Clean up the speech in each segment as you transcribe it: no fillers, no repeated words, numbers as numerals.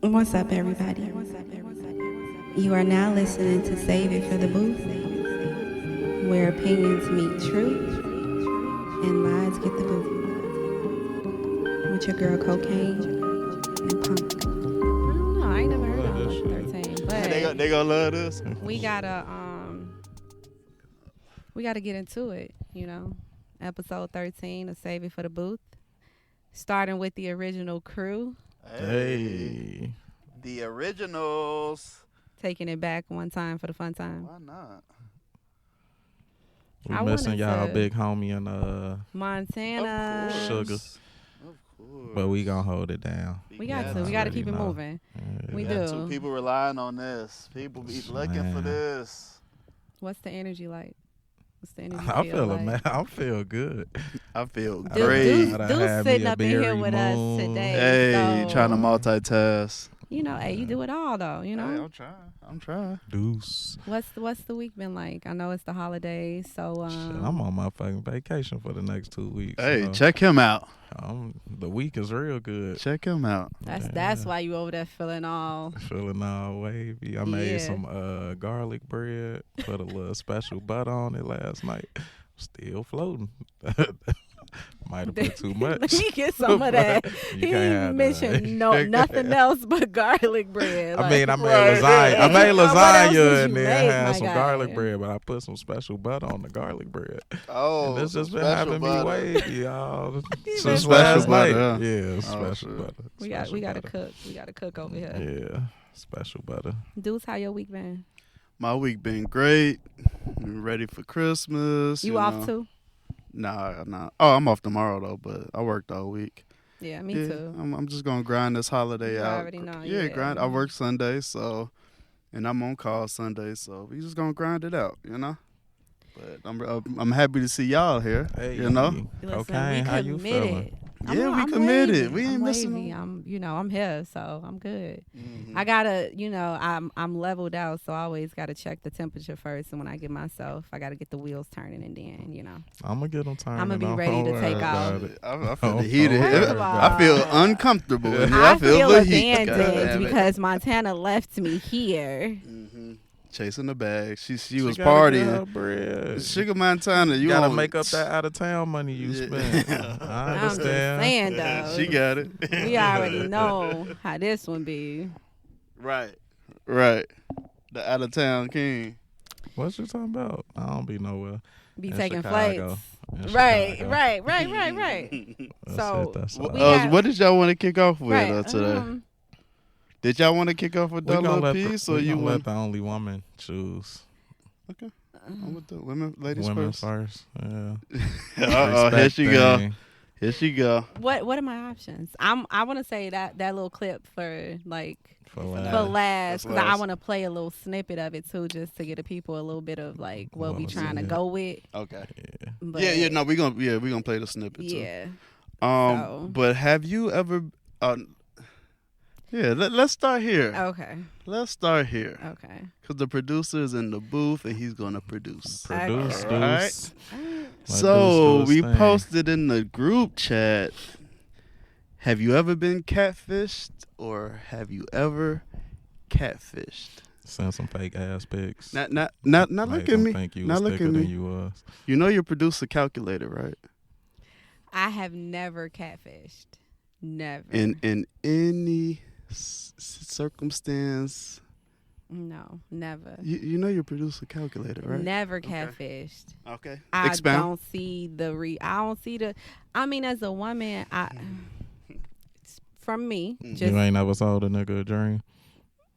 What's up, everybody? You are now listening to Save It for the Booth, where opinions meet truth and lies get the boot. With your girl Cocaine and Punk. I don't know. I ain't never heard of Lucky 13, but they gonna love this. we gotta get into it. Episode 13 of Save It for the Booth, starting with the original crew, Hey. The originals. taking it back one time for the fun time. Why not? I We missing wanted y'all to- big homie and Montana. Of course. Sugar. Of course. but we gonna hold it down. We got to. We I got to already keep it know. moving. We got do. two people relying on this. People be looking for Man. this. What's the energy like? What's the energy I feel feel like? man. I feel good. I feel Dude, great. Dude, Gotta Dude have me sitting a up in here berry with moon. us today. Hey, so, trying to multitask. hey, you do it all though. Hey, I'm trying. Deuce. What's the week been like? I know it's the holidays, so Shit, I'm on my fucking vacation for the next 2 weeks. Hey, so check him out. the week is real good. Check him out. that's why you over there feeling all. Feeling all wavy. I made Yeah. some garlic bread, put a little special butter on it last night. Still floating. Might have put too much. Let me get some of that. You He can't ain't have mentioned that. nothing else but garlic bread. I mean, I Like, made Right. lasagna. I made What else did lasagna you and then make, had my some guy? garlic bread, but I put some special butter on the garlic bread. Oh, And this just been special having butter. me wavy, y'all. He Since been last special night. butter, huh? Yeah, Oh, special shit. butter. we Special got to butter. cook. We got to cook over here. Yeah, special butter. Dudes, how your week been? My week been great. I'm ready for Christmas. You off know. too? Nah. Oh, I'm off tomorrow though, but I worked all week. Yeah, me Yeah, too. I'm just gonna grind this holiday You out. already know, Yeah, yeah. grind. I work Sunday, so, and I'm on call Sunday, so we just gonna grind it out, But I'm happy to see y'all here. Hey, Listen, okay, we how you committed. feeling? Yeah, we I'm committed. wavy. We ain't I'm missing wavy. I'm here, so I'm good. Mhm. I gotta, I'm leveled out, so I always gotta check the temperature first. And when I get myself, I gotta get the wheels turning, and then, I'm gonna get them turning. I'ma be Don't ready to worry take about off. it. I feel Don't the heated. worry First of about I feel all, uncomfortable. in here. I feel the heat. abandoned Goddamn it. because Montana left me here. Mhm. Chasing the bag. She was gotta get partying. her bread. Sugar Montana, you gotta on- make up that out of town money you Yeah. spent. I I'm just understand. saying, though. She got it. We already know how this one be. Right. The out of town king. What you talking about? I don't be nowhere. Be In taking Chicago. flights. In Right. That's So, it, that's all. we got- What did y'all want to kick off with Right. today? Did y'all want to kick off with We that gonna little let the, piece, or we you gonna want let the only woman choose. I'm with the ladies Women first? first. Yeah. Uh-oh, here Respect she go. thing. Here she go. What are my options? I want to say that little clip for For for last. last, because I last. want to play a little snippet of it too, just to get the people a little bit of like what we Wanna trying to see it. go with. Okay. Yeah. But Yeah. No, we gonna play the snippet too. yeah. So- But have you ever? Let's start here. Okay. Let's start here, Okay. because the producer is in the booth and he's gonna produce. Produce, All right. Deuce. Let So Deuce do we his thing. posted in the group chat. Have you ever been catfished, or have you ever catfished? Send some fake ass pics. Not look Made at them me. Think you Not was look thicker at than me. you was. You know your producer calculator, right? I have never catfished. Never. In any circumstance, No, never. you know your producer calculator, right? Never catfished. Okay. I Expound. don't see I don't see the. I mean, as a woman, from me, just You ain't never sold a nigga a dream.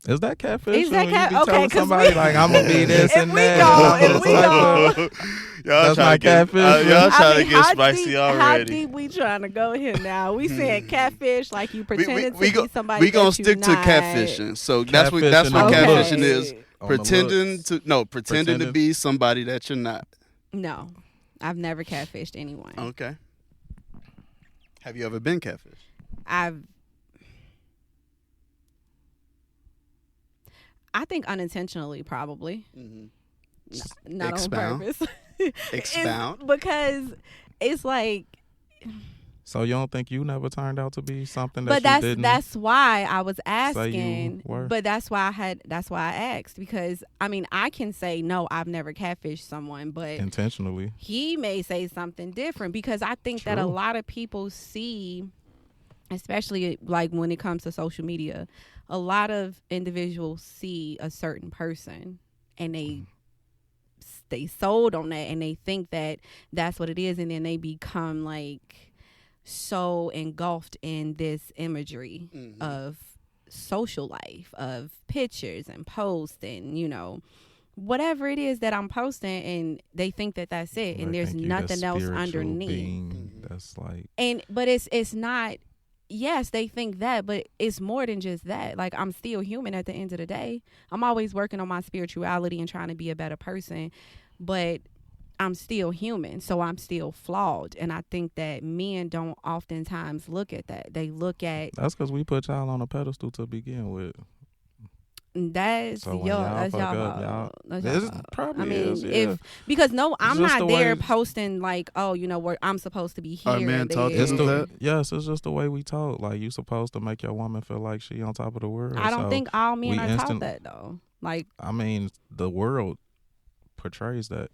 Is that catfish? Is that Or cat- you be okay, telling 'cause somebody we- like I'm gonna be this If and we that. go- and I'm if we just go- like, Y'all That's trying my to get, catfish, y'all man. trying to get how spicy deep, already. How deep we trying to go here now? We saying catfish like you pretending to be somebody. We gonna that you stick to not. catfishing. So that's what Catfishing catfishing on the is. on the Pretending looks. pretending to Pretending. be somebody that you're not. No, I've never catfished anyone. Okay. Have you ever been catfished? I think unintentionally, probably. Not Expound. on purpose. Expound. Because it's like So you don't think you never turned out to be something that But you didn't? that's why I was you asking. were? But that's why I asked, because I mean I can say no, I've never catfished someone, but Intentionally. he may say something different, because I think that a True. lot of people see, especially like when it comes to social media, a lot of individuals see a certain person and they sold on that, and they think that that's what it is, and then they become like so engulfed in this imagery of social life, of pictures and posts and whatever it is that I'm posting, and they think that that's it, and They there's think you nothing the else spiritual underneath. being that's like, But it's not. Yes, they think that, but it's more than just that. Like, I'm still human at the end of the day. I'm always working on my spirituality and trying to be a better person, but I'm still human, so I'm still flawed. And I think that men don't oftentimes look at that. They look at that's because we put y'all on a pedestal to begin with. that's So when y'all. y'all That's fuck y'all. up, y'all, That's this y'all fault. probably I mean, is. Yeah. if because no, I'm just not the there way- posting like, oh, where I'm supposed to be here. Are men taught to there. It's do the, that? yes, it's just the way we talk. Like, you supposed to make your woman feel like she on top of the world. I don't So, think all men we are taught instant- that though. Like, I mean, the world portrays that.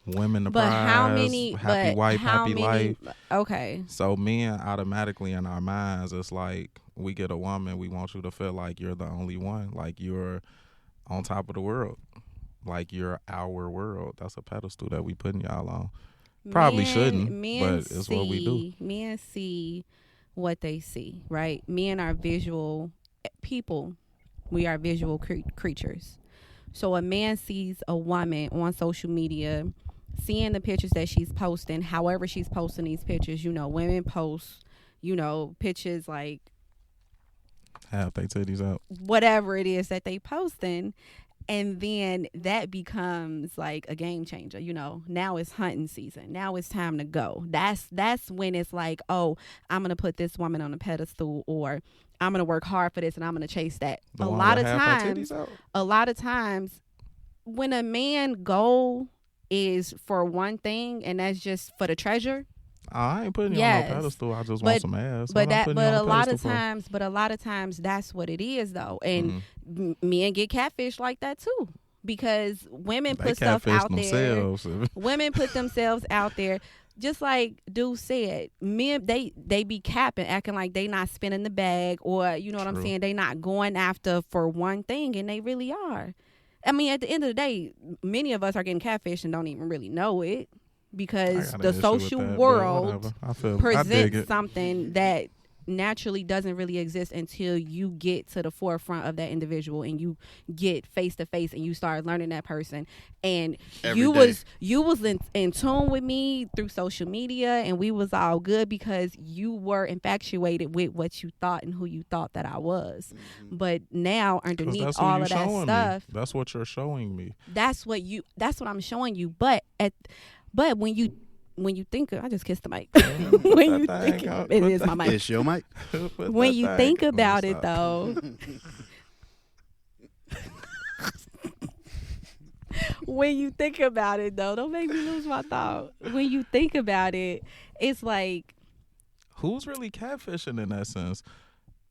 Women the but prize, how many? happy But wife, how happy many? life. Okay. So men automatically in our minds, it's like we get a woman, we want you to feel like you're the only one, like you're on top of the world, like you're our world. That's a pedestal that we putting y'all on. Probably shouldn't, but it's what we do. Men see what they see, right? Men are visual people. We are visual creatures. So a man sees a woman on social media, seeing the pictures that she's posting, however she's posting these pictures. Women post, pictures like Half they titties out. whatever it is that they posting, and then that becomes like a game changer. Now it's hunting season, now it's time to go. That's when it's like, oh, I'm gonna put this woman on a pedestal, or I'm gonna work hard for this, and I'm gonna chase that. The a one lot with of half her times titties out? a lot of times when a man goal is for one thing, and that's just for the treasure. I ain't putting you Yes. on no pedestal. I just But- want some ass. But What I'm putting you on a lot pedestal of for? times that's what it is though. And Mhm. men get catfish like that too, because women They put stuff catfish out themselves. there. Women put themselves out there. Just like Duece said, men they be capping, acting like they not spinning the bag, or you know what I'm True. saying, they not going after for one thing, and they really are. I mean, at the end of the day, many of us are getting catfished and don't even really know it, I because got an the issue with social that, but world whatever. I dig presents it. something that naturally doesn't really exist until you get to the forefront of that individual, and you get face to face, and you start learning that person. And Every you day. was in tune with me through social media, and we was all good because you were infatuated with what you thought and who you thought that I was. But now 'Cause underneath that's who all you of that showing stuff, me. That's what you're showing me. that's what I'm showing you. But when you think, I just kissed the mic. When you think, it is my mic. It's your mic. When you think about it, though, when you think about it, though, don't make me lose my thought. When you think about it, it's like, who's really catfishing in that sense?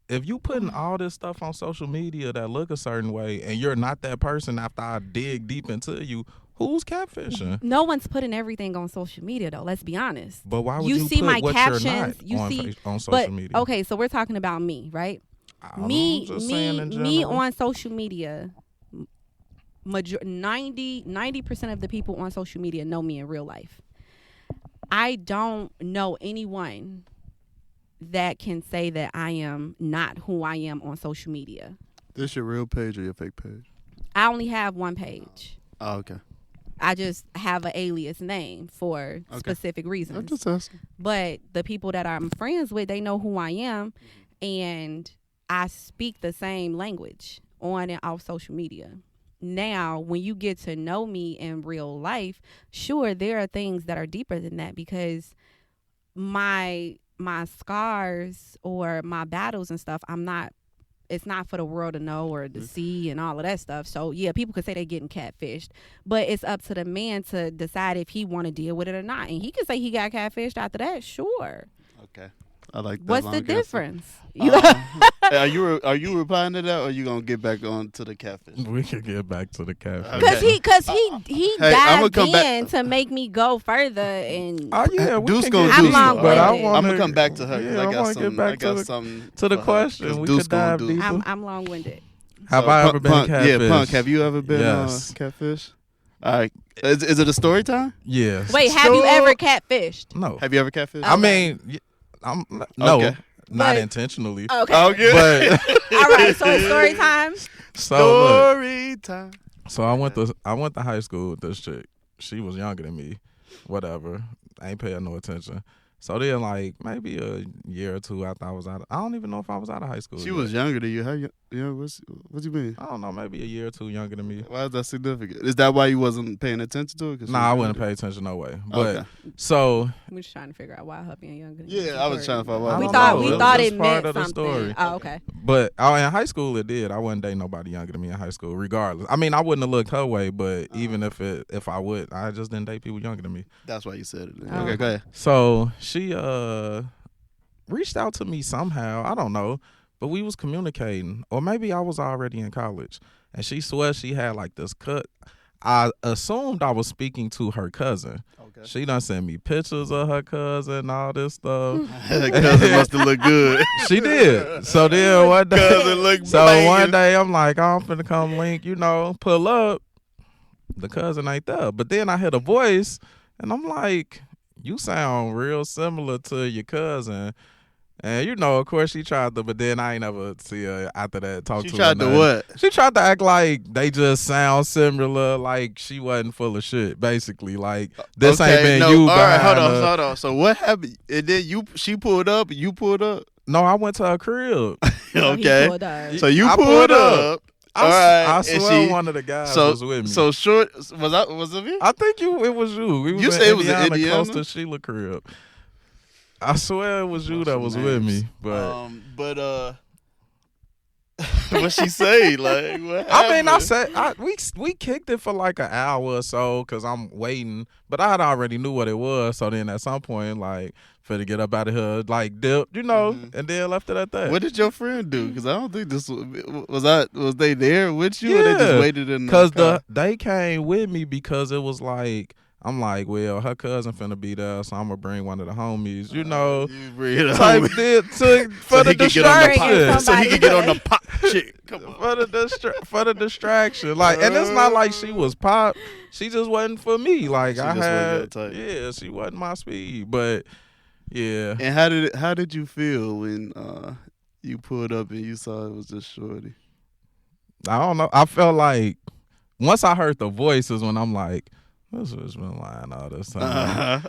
If you putting all this stuff on social media that look a certain way, and you're not that person after I dig deep into you, who's catfishing? no one's putting everything on social media, though. Let's be honest. But why would You you see put my what captions, you're not you on, see- on social But media? okay, so we're talking about me, right? I'm me just saying in me general. on social media, 90% of the people on social media know me in real life. I don't know anyone that can say that I am not who I am on social media. This your real page or your fake page? I only have one page. Oh, okay. I just have an alias name for specific I'm reasons. just asking. But the people that I'm friends with, they know who I am, and I speak the same language on and off social media. Now, when you get to know me in real life, sure, there are things that are deeper than that, because my scars or my battles and stuff, I'm not it's not for the world to know or to see and all of that stuff. So yeah, people could say they're getting catfished, but it's up to the man to decide if he want to deal with it or not. And he can say he got catfished after that. Sure. Okay. I like that. What's the long answer. difference? Are you replying to that, or you gonna get back on to the catfish? We can get back to the catfish. Cause he Hey, I'ma dived come in back. to make me go further and Oh yeah, we Deuce can gonna get do I'm long so. but I winded. wanna, I'm gonna come back to her. 'Cause Yeah, I I got wanna some. get back I got to something the for her, question. 'cause We Deuce could gonna dive do- deeper. I'm long winded. Have So, I ever been Punk, catfish? Yeah, Punk. Have you ever been Yes. catfish? All right. Is it a story time? Yes. Wait, have you ever catfished? No. Have you ever catfished? I mean, I'm no, Okay. not But- intentionally. Okay. Okay. But All right. So it's story time. so look, Story time. so I went to high school with this chick. She was younger than me. Whatever. I ain't paying no attention. So then, like, maybe a year or two after I was out, I don't even know if I was out of high school. She yet. was younger than you. How you? What you mean? I don't know, maybe a year or two younger than me. Why is that significant? Is that why you wasn't paying attention to it? 'Cause she Nah, I was wouldn't younger? pay attention no way. But Okay. so We're just trying to figure out why her being younger. Than you Yeah, is I was trying to find important. out. We I thought don't we know. thought It it was part meant of the something. story. Oh, okay. But in high school it did. I wouldn't date nobody younger than me in high school, regardless. I mean, I wouldn't have looked her way, but even if I would, I just didn't date people younger than me. That's why you said it. Oh. Okay, go ahead. So she reached out to me somehow. I don't know, but we was communicating, or maybe I was already in college, and she swears she had like this cut. I assumed I was speaking to her cousin. Okay. She done sent me pictures of her cousin, all this stuff. That cousin must have looked good. She did. So then one day, Cousin looked so banging. one day I'm like, oh, I'm finna come link, pull up. The cousin ain't there. But then I heard a voice, and I'm like, you sound real similar to your cousin. And of course she tried to, but then I ain't ever see her after that talk She to her. tried to nothing. what? She tried to act like they just sound similar, like she wasn't full of shit. Basically, like this ain't been you. All right, behind her. hold on. So what happened? And then she pulled up, and you pulled up. No, I went to her crib. So he Okay. pulled up. So you I pulled pulled up. I, All right. I and swear she- one of the guys so was with me. so short was it me? I think it was you. We was You in said it was in Indiana, Indiana? close to Sheila crib. I swear it was you that was with me, but what she say? Like what happened? I mean, I said we kicked it for like an hour or so because I'm waiting, but I had already knew what it was. So then at some point, like, finna get up out of here, like dip, and then left it at that. What did your friend do? Because I don't think this was they there with you, or they Yeah, just waited in the Because car? they came with me because it was like, I'm like, well, her cousin finna be there, so I'm gonna bring one of the homies, You bring it type home. deal for So the he could get on the distraction. pop. So he could get on the pop shit. Come on. For the distraction, like, and it's not like she was pop. She just wasn't for me. Like She I just wasn't had, that type. yeah, she wasn't my speed. But yeah, And how did you feel when you pulled up and you saw it was just shorty? I don't know. I felt like once I heard the voices, when I'm like, this has been lying all this time.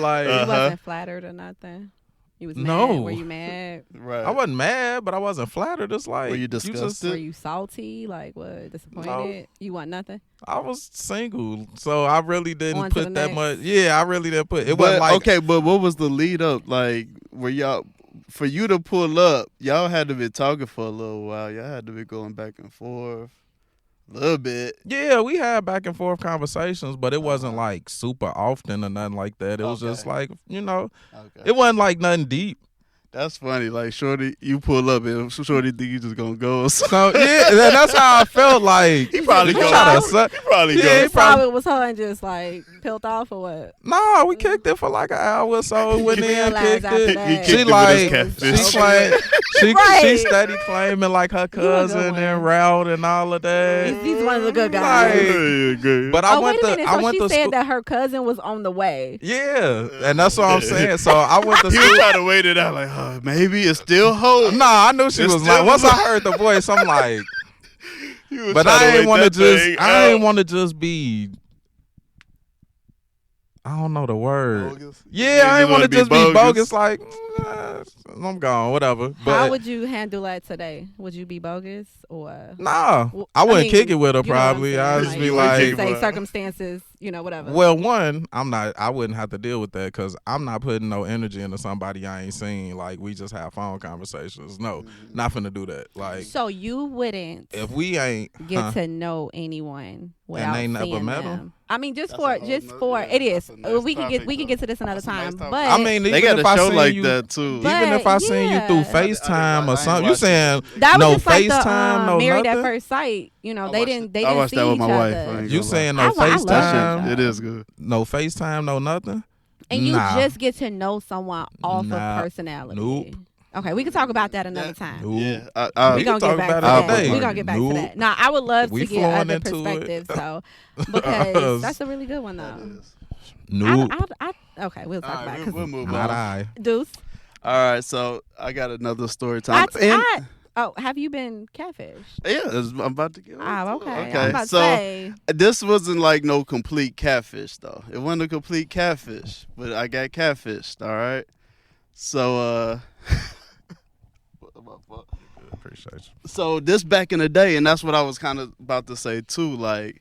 Like You wasn't flattered or nothing. You was No. mad. Were you mad? Right. I wasn't mad, but I wasn't flattered. It's like Were you just- disgusted? Were you salty? Like what? Disappointed? You want nothing? I was single, so I really didn't On to the put that next. much. Yeah, I really didn't put. It But, wasn't like okay, but what was the lead up? Like, were y'all, for you to pull up, y'all had to be talking for a little while. Y'all had to be going back and forth a little bit. Yeah, we had back and forth conversations, but it wasn't like super often or nothing like that. It was Okay. just like, Okay. it wasn't like nothing deep. That's funny. Like, shorty, you pull up and shorty think you just gonna go. So So yeah, that's how I felt. Like he probably he go. try to suck. He probably Yeah, go. he probably. Probably was her and just like peeled off or what? No, we kicked it for like an hour or so. Went in, realized kicked after it. that. He She kicked it with like- his catfish. She claimed she Right. steady claiming like her cousin one. and route and all of that. He's one of the good guys. Like, Yeah, good. but Oh, I wait went a to minute. I So went she to said school. that her cousin was on the way. Yeah, and that's what I'm saying. So I went to he was school. trying to wait it out. Like, maybe it's still hope. Nah, I knew she It's was still like. Once I heard the voice, I'm like, He was but trying I wait ain't want to that just. thing I ain't out. want to just be. I don't know the word. Bogus? Yeah, You I ain't want to wanna just be bogus. Like, I'm gone, whatever. How But would you handle that today? Would you be bogus or? nah, Well, I wouldn't mean, kick it with her. you know what I'm Probably saying, I'd just be you wouldn't like, kick it say with- circumstances whatever. Well, one, I wouldn't have to deal with that because I'm not putting no energy into somebody I ain't seen. Like, we just have phone conversations. No, not finna do that. Like, so you wouldn't if we ain't get to know anyone without they never seeing met them. 'em? I mean, just That's a whole for nother- it is. that's a next We can topic, get to this another That's a next time. topic. But I mean, They even got if a I show seen like you, that too. But- even if I seen you through yeah. FaceTime or I something, ain't you watched saying it. that was no just like the FaceTime, no Married at nothing? First Sight. They I didn't watched see that with each my wife. I other. ain't You gonna saying I no love lie. That FaceTime, shit, it is good. no FaceTime, no nothing? And you Nah. just get to know someone off Nah. of personality. Nope. Okay, we can talk about that another time. Nope. Yeah, We We gonna can talk get back to about it that. today. We gonna get back to Nope. that. Now, I would love We to get flowing other into it. perspectives, though, because that's a really good one, though. Nope. Okay, we'll talk about it. 'Cause we'll move Not on. I. Deuce, All right, so I got another story time. have you been catfished? I'm about to get. Oh, into it. okay. I'm about to so say. this wasn't like no complete catfish though. It wasn't a complete catfish, but I got catfished. All right. So Appreciate you. so this back in the day, and that's what I was kind of about to say too, like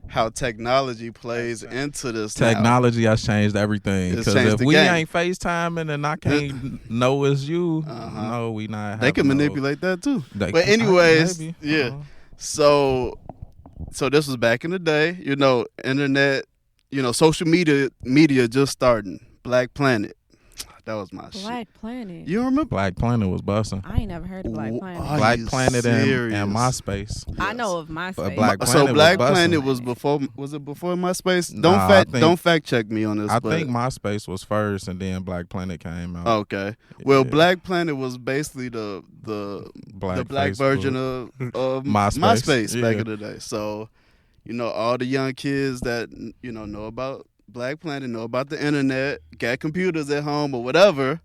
how technology plays into this. now. Technology has changed everything. It's Because changed if the we game. ain't FaceTiming and I can't know it's you, Uh-huh. no, we not. They can having no- manipulate that too. They- But anyways, maybe. yeah. Uh-huh. So this was back in the day, internet, social media just starting. Black Planet. That was my shit. Black Planet. You remember? Black Planet was busting. I ain't never heard of Black Planet. Are Black you Planet serious? and MySpace. I know of MySpace. But Black So Planet Black was busting. Planet was before. Was it before MySpace? Nah, I think- Don't fact check me on this. I but, think MySpace was first, and then Black Planet came out. Okay. Well, Yeah. Black Planet was basically the black Facebook. version of MySpace. back Yeah. in the day. So, all the young kids that know about Black Planet, know about the internet, got computers at home or whatever.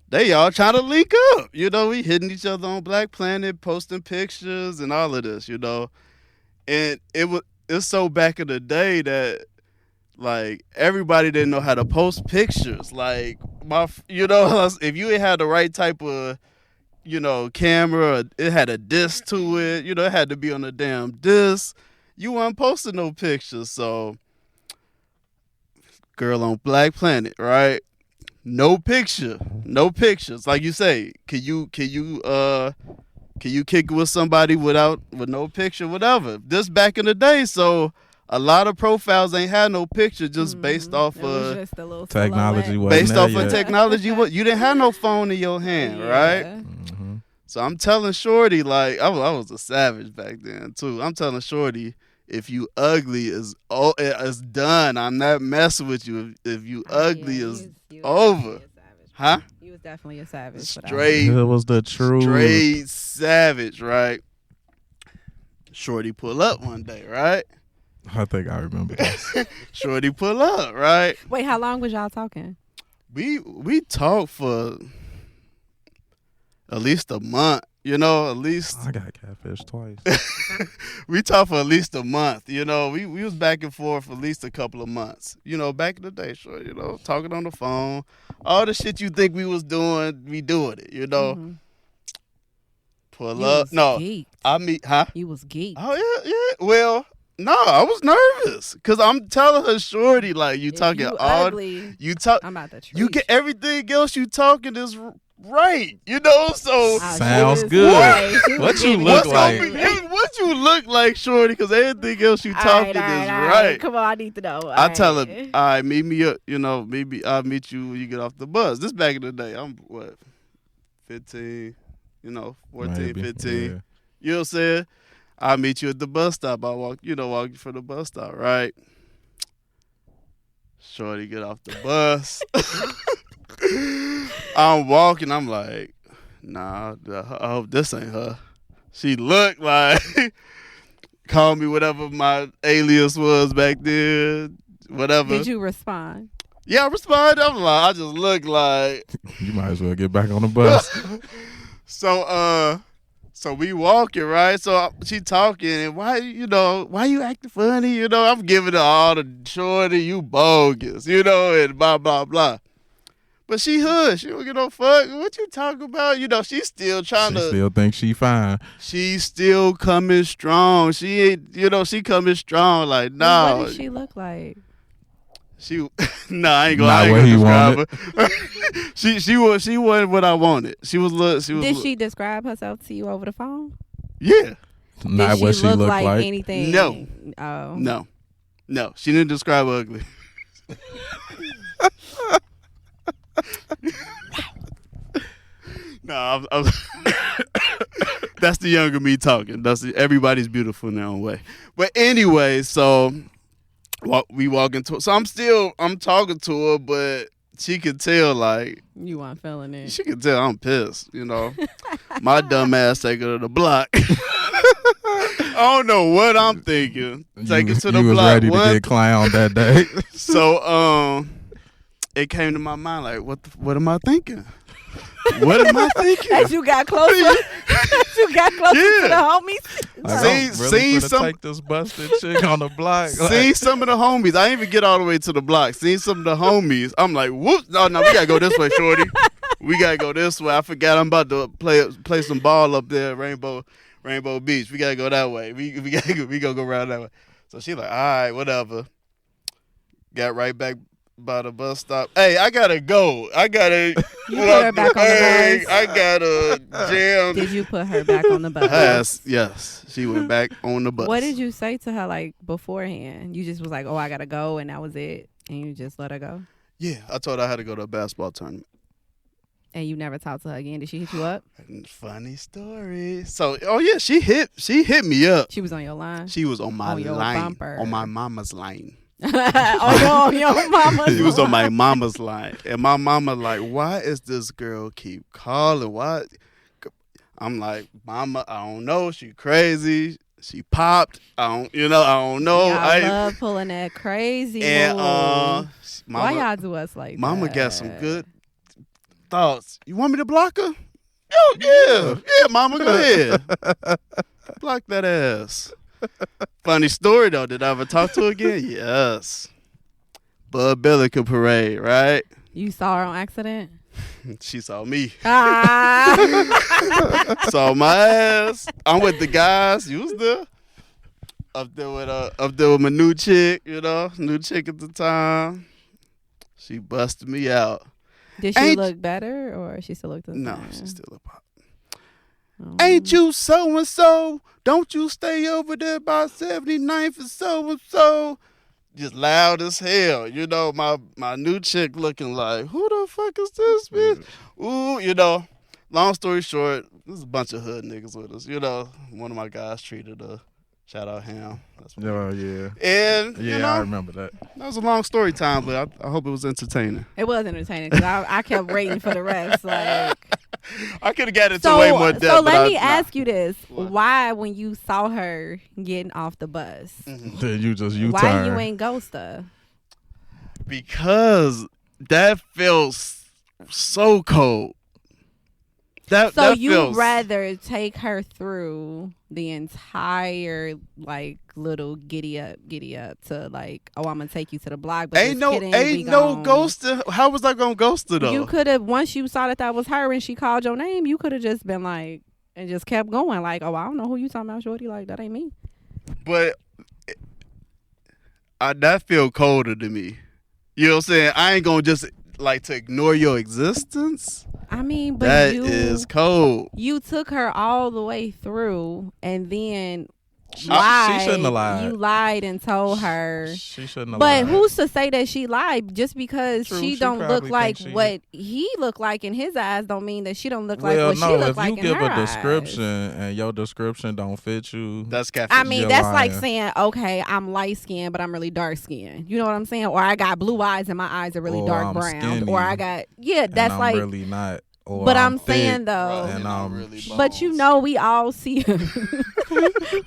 They all trying to link up. We hitting each other on Black Planet, posting pictures and all of this. And it's so back in the day that like everybody didn't know how to post pictures. Like if you ain't had the right type of camera, it had a disc to it. It had to be on a damn disc. You weren't posting no pictures. So, girl on Black Planet, right? No pictures. Like you say, can you kick it with somebody with no picture, whatever? This back in the day, so a lot of profiles ain't had no picture, just based off It was of just a little Technology silhouette. wasn't based there off yet. of technology. You didn't have no phone in your hand, right? Yeah. Mhm. So I'm telling Shorty, like I was a savage back then too. I'm telling Shorty, if you ugly is done. I'm not messing with you. If you ugly Yeah, is you was over. definitely a savage. huh? You was definitely a savage. but I- Straight. It was the truth. Straight savage, right? Shorty pull up one day, right? I think I remember this. Shorty pull up, right? Wait, how long was y'all talking? We talked for at least a month, at least I got catfish twice. we talked for at least a month, we was back and forth for at least a couple of months. Back in the day, sure, talking on the phone. All the shit you think we was doing, we doing it, Mhm. Pull You up. was No, geeked. I meet, huh? You was geeked. Oh yeah. Well, no, I was nervous because I'm telling her, Shorty, like you If talking you all, ugly, you talk, I'm about to treat you get everything else you talking is right, So Ah, Sounds she was good. right. She was What you getting look it. like? What you look like, Shorty? Because everything else you talking All is all right. Come on, I need to know. I tell her, all right, meet me up. Maybe I'll meet you when you get off the bus. This back in the day, I'm what, 15, 14, Maybe. 15. Yeah. You know what I'm saying? I'll meet you at the bus stop. I'll walk you from the bus stop, right? Shorty get off the bus. I'm walking. I'm like, nah, I hope this ain't her. She looked like, call me whatever my alias was back then, whatever. Did you respond? Yeah, I responded. I'm like, I just look like. You might as well get back on the bus. So we walking, right? So she talking, and why you acting funny? I'm giving her all the Shorty, you bogus, and blah, blah, blah. But she hood. She don't get no fuck. What you talking about? You know, she's still trying She to. still thinks she fine. She's still coming strong. She ain't, you know, she coming strong. Like, no. What does she look like? She, nah, I ain't Not gonna what he describe her. she wasn't what I wanted. She was Did she describe herself to you over the phone? Yeah. Not Did she what she look looked like like. anything? No. Oh. No. She didn't describe ugly. No, that's the younger me talking. Everybody's beautiful in their own way. But anyway, so we walk into. So I'm talking to her, but she could tell like You weren't feeling it. she could tell I'm pissed. You know, my dumb ass take her to the block. I don't know what I'm thinking. Take her to the you was block. ready to get clowned that day. So it came to my mind like, what am I thinking? What am I thinking? As you got closer, to the homies. Like, See- I'm see really some- finna take this busted chick on the block. Seen some of the homies. I didn't even get all the way to the block. Seen some of the homies. I'm like, whoop! No, we gotta go this way, shorty. We gotta go this way. I forgot I'm about to play some ball up there, Rainbow Beach. We gotta go that way. We gonna go around that way. So she like, all right, whatever. Got right back by the bus stop. Hey, I gotta go. You put her back on the bus. I gotta jam. Did you put her back on the bus? Yes. She went back on the bus. What did you say to her like beforehand? You just was like, "Oh, I gotta go," and that was it, and you just let her go. Yeah, I told her I had to go to a basketball tournament. And you never talked to her again. Did she hit you up? Funny story. So, she hit me up. She was on your line. She was on my On your line, bumper. on my mama's line. on your mama. She was on my mama's line, and my mama like, why is this girl keep calling? Why? I'm like, mama, I don't know. She crazy. She popped. I don't know. I love pulling that crazy. And move. mama, why y'all do us like mama that? got some good thoughts. You want me to block her? Oh yeah, mama, go ahead. Block that ass. Funny story though. Did I ever talk to her again? Yes. Bud Billiken parade, right? You saw her on accident. She saw me. Ah. Saw my ass. I'm with the guys. You was there. Up there with my new chick. New chick at the time. She busted me out. Did she look better, or she still looked the same? No, she still a pop. Oh. Ain't you so and so? Don't you stay over there by 79th and so and so? Just loud as hell. My new chick looking like, who the fuck is this bitch? Ooh, long story short, there's a bunch of hood niggas with us. One of my guys treated her. Shout out Ham. Oh, yeah. And, I remember that. That was a long story time, but I hope it was entertaining. It was entertaining because I kept waiting for the rest. Like, I could have got into way more depth. So let me ask you this: why, when you saw her getting off the bus, Then you just U-turn. why you ain't ghost her? Because that feels so cold. So you'd rather take her through the entire little giddy up to oh, I'm gonna take you to the block, but ain't no ghosting. How was I gonna ghost her though? You could have, once you saw that was her and she called your name, you could have just been like and just kept going like, oh, I don't know who you talking about, shorty. Like, that ain't me. But that feel colder to me. You know what I'm saying? I ain't gonna just to ignore your existence. I mean, but that is cold. You took her all the way through and then lied. She shouldn't have lied. You lied and told her. She shouldn't have lied. But who's to say that she lied? Just because she don't look like what he looked like in his eyes don't mean that she don't look like what she look like in her eyes. If you give a description and your description don't fit you, that's catfish. I mean, that's like saying, okay, I'm light skinned, but I'm really dark skinned. You know what I'm saying? Or I got blue eyes and my eyes are really dark brown. Or I got that's I'm really not. But I'm saying though, and I'm really but we all see,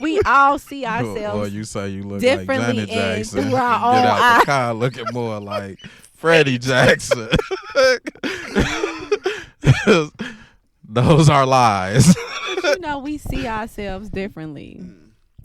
we all see ourselves. Or you say you look differently like Janet Jackson. Through our Get own out eyes. the car looking more like Freddie Jackson. Those are lies. We see ourselves differently.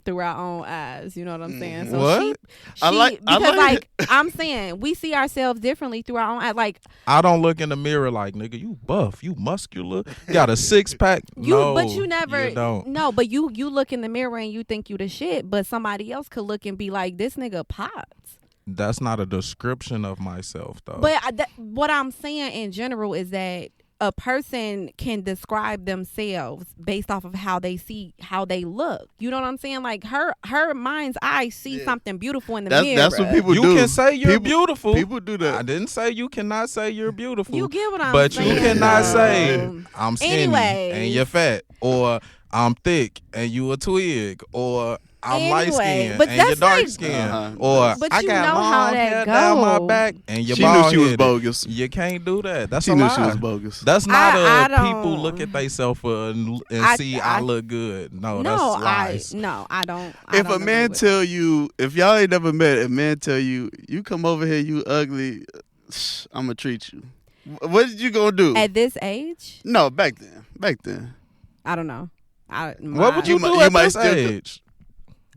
through our own eyes. You know what I'm saying? So What? she I like I'm saying we see ourselves differently through our own eyes. Like I don't look in the mirror like, nigga, you buff, you muscular, got a 6-pack. but you never don't. No, but you look in the mirror and you think you the shit, but somebody else could look and be like, this nigga pops. That's not a description of myself, though. But what I'm saying in general is that a person can describe themselves based off of how they look. You know what I'm saying? Like her mind's eye see something beautiful in the mirror. That's what people you do. can say you're beautiful. People do that. I didn't say you cannot say you're beautiful. You get what I'm but saying? you cannot say I'm skinny Anyways. and you're fat, or I'm thick and you a twig, or I'm light skinned but and you're that's dark like- skinned, or But I you got know long how that hair down my go. back and you're She knew bald she was headed. bogus. You can't do that. That's She a knew lie. she was bogus. That's not I people don't- look at themselves and see I look good. No, that's lies. I don't. If a man tell you, if y'all ain't never met, a man tell you, you come over here, you ugly, I'm gonna treat you. What did you gonna do? At this age, No, back then. Back then. I don't know. What would you You do might at this still- age?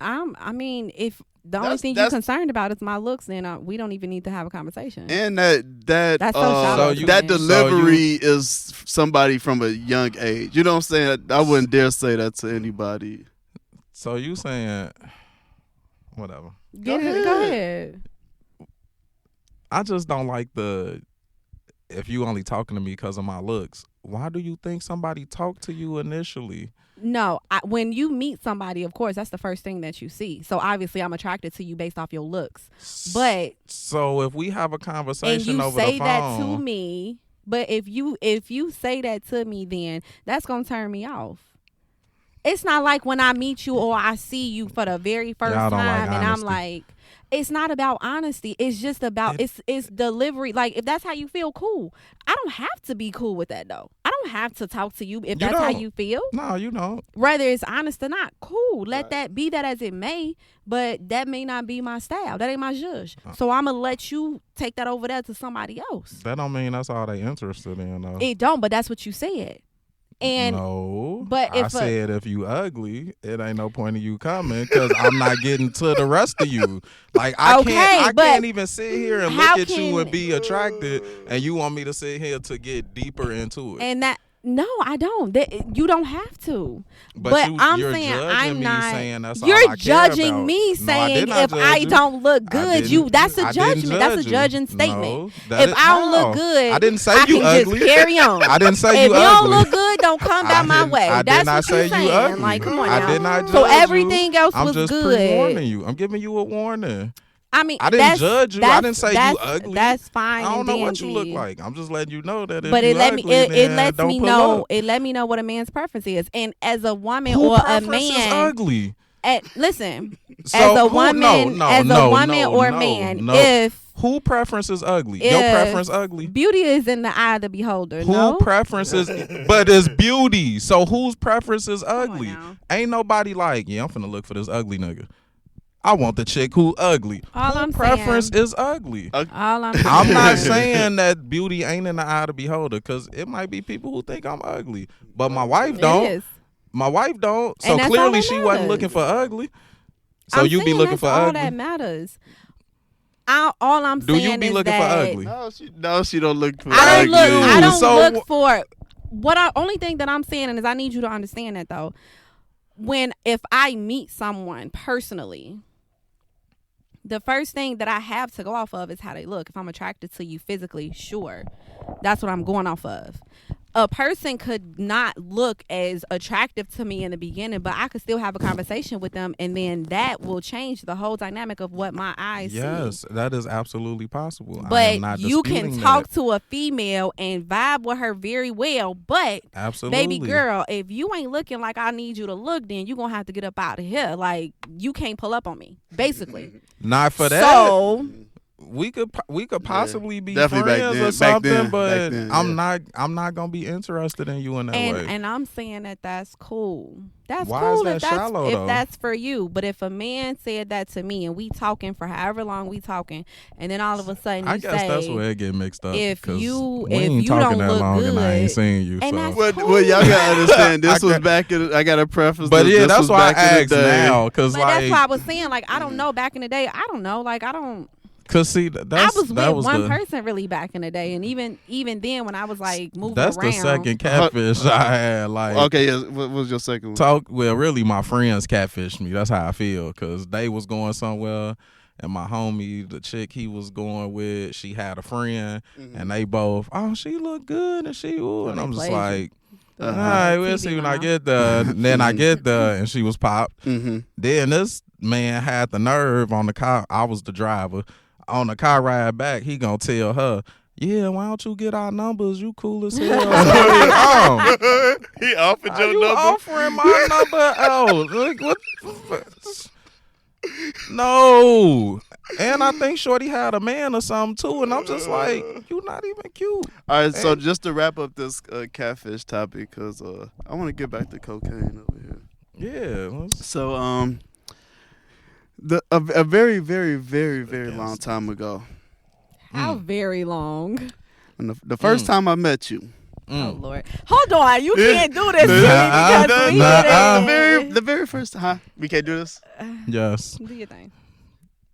I mean, if the only That's- thing you're that's- concerned about is my looks, then we don't even need to have a conversation. And that That's so shallow So to that me. delivery is somebody from a young age. You know what I'm saying? I wouldn't dare say that to anybody. So you saying whatever. Go ahead. I just don't like if you only talking to me because of my looks. Why do you think somebody talked to you initially? No, when you meet somebody, of course, that's the first thing that you see. So obviously, I'm attracted to you based off your looks. But So if we have a and conversation you over say the phone, that to me, but if you say that to me, then that's gonna turn me off. It's not like when I meet you or I see you for the very first Y'all don't like time, and I'm honesty. like, it's not about honesty. It's just about it's delivery. Like if that's how you feel, cool. I don't have to be cool with that though. I don't have to talk to you if that's how don't. you feel. no, you don't. Whether it's honest or not, cool. Let that be that as it may, but that may not be my style. That ain't my zhuzh. So I'm gonna let you take that over there to somebody else. That don't mean that's all they interested in, though. It don't, but that's what you said. And no, but I if said if you ugly, it ain't no point in you coming because I'm not getting to the rest of you. Like I but can't even sit here and how look at you can- and be attracted, and you want me to sit here to get deeper into it. and that no, I don't. You don't have to. But I'm you're saying judging I'm me not. saying that's all You're I care judging about. me No, I saying did not if judge I you. don't look I good, didn't- that's a I didn't judgment. That's a judge you. judging statement. No, If I don't how? look good, I didn't say I you can ugly. just carry on. I didn't say If you you ugly. don't look good, don't come down my way. I That's did not what say you're you saying. ugly. Like, come on I now. did not So judge everything you. else I'm was just good. pre-warning you. I'm giving you a warning. I mean, I didn't judge you. I didn't say you that's- ugly. That's fine. I don't and know what you look dandy. like. I'm just letting you know that if But you it let ugly, me it then lets don't me pull know up. it let me know what a man's preference is. And as a woman Who or a preference is man, ugly? listen, So as a who- woman, no, as no, a woman no, or no, man, no. if Who preference is ugly? Your if preference ugly. beauty is in the eye of the beholder. Who no? preference is, but it's beauty. So whose preference is ugly? now. Ain't nobody like, yeah, I'm finna look for this ugly nigga. I want the chick who ugly. All Who I'm preference saying- is ugly. All I'm I'm not saying that beauty ain't in the eye of the beholder, because it might be people who think I'm ugly, but my wife It don't. is. My wife don't. So And that's all clearly that she wasn't matters. looking for ugly. So I'm you be saying looking that's for all ugly. that matters. All I'm Do saying you be is looking for that ugly? No, she don't look for I don't ugly. look. I don't So- look for what. Only thing that I'm saying is I need you to understand that though. If I meet someone personally, the first thing that I have to go off of is how they look. If I'm attracted to you physically, sure, that's what I'm going off of. A person could not look as attractive to me in the beginning, but I could still have a conversation with them, and then that will change the whole dynamic of what my eyes see. Yes, that is absolutely possible. I am But not you can disputing talk that. to a female and vibe with her very well. But Absolutely. baby girl, if you ain't looking like I need you to look, then you gonna have to get up out of here. Like you can't pull up on me, basically. Not for that. So we could possibly be Definitely back friends then- or back something, then- but back then, I'm not gonna be interested in you in that way. And I'm saying that's cool. That's Why cool is if that that's shallow, if though? that's for you. But if a man said that to me and we talking for however long we talking, and then all of a sudden you I guess say, that's where it get mixed up. if 'cause you- we if ain't you talking don't that look long and I ain't good, seen you. and So. that's Well, y'all gotta understand. This I was got- back in. I gotta preface. But this, yeah, this that's was why I back in asked the day. now, cause but like, that's why I was saying, like, I don't know. Back in the day, I don't know. Like, I don't. cause see, that's I was that with was one the person really back in the day, and even then, when I was like moving that's around, the second catfish I had. Like, Okay, yeah. What was your second one? talk. Well, really, my friends catfished me. That's how I feel, cause they was going somewhere. And my homie, the chick he was going with, she had a friend, and they both, oh, she look good, and she, ooh, and they I'm just played you. like, all Uh-huh. right, we'll TV see when I now. get there. And then I get there, and she was popped. Mm-hmm. Then this man had the nerve on the car. I was the driver. On the car ride back, he gonna tell her, yeah, why don't you get our numbers? You cool as hell. So, He offered are your you number. offering my number? Oh, like, what? No. And I think Shorty had a man or something too. And I'm just like, you not even cute. All right, so And- just to wrap up this catfish topic, because I want to get back to cocaine over here. Yeah. So, a very, very, very, very long time ago, how very long? when the first time I met you, Oh Lord, hold on, you can't do this to me Nuh-uh. because we Nuh-uh. did it. the very first time, we can't do this. Yes. Do your thing.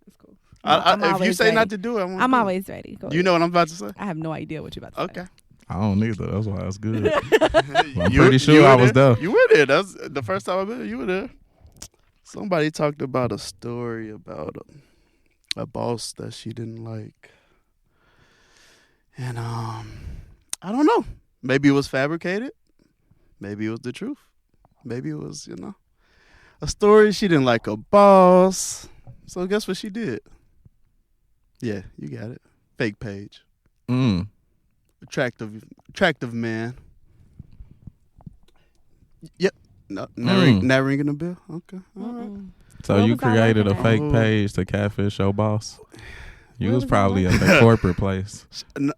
It's cool. If you always say ready. not to do it, I won't I'm do it. always ready. Go You ahead. know what I'm about to say? I have no idea what you're about to say. Okay. I don't either. That's why it's good. I'm You- pretty sure you I were was there. You were there. That's the first time I met you. You were there. Somebody talked about a story about a boss that she didn't like, and I don't know. Maybe it was fabricated. Maybe it was the truth. Maybe it was a story. She didn't like a boss. So guess what she did? Yeah, you got it. Fake page. Mm. Attractive man. Yep. No, Mm. not ringing the bell. Okay. All right. Mm-mm. So What you was I created a looking fake at? page to catfish your boss? You What was was I probably at looking the corporate place.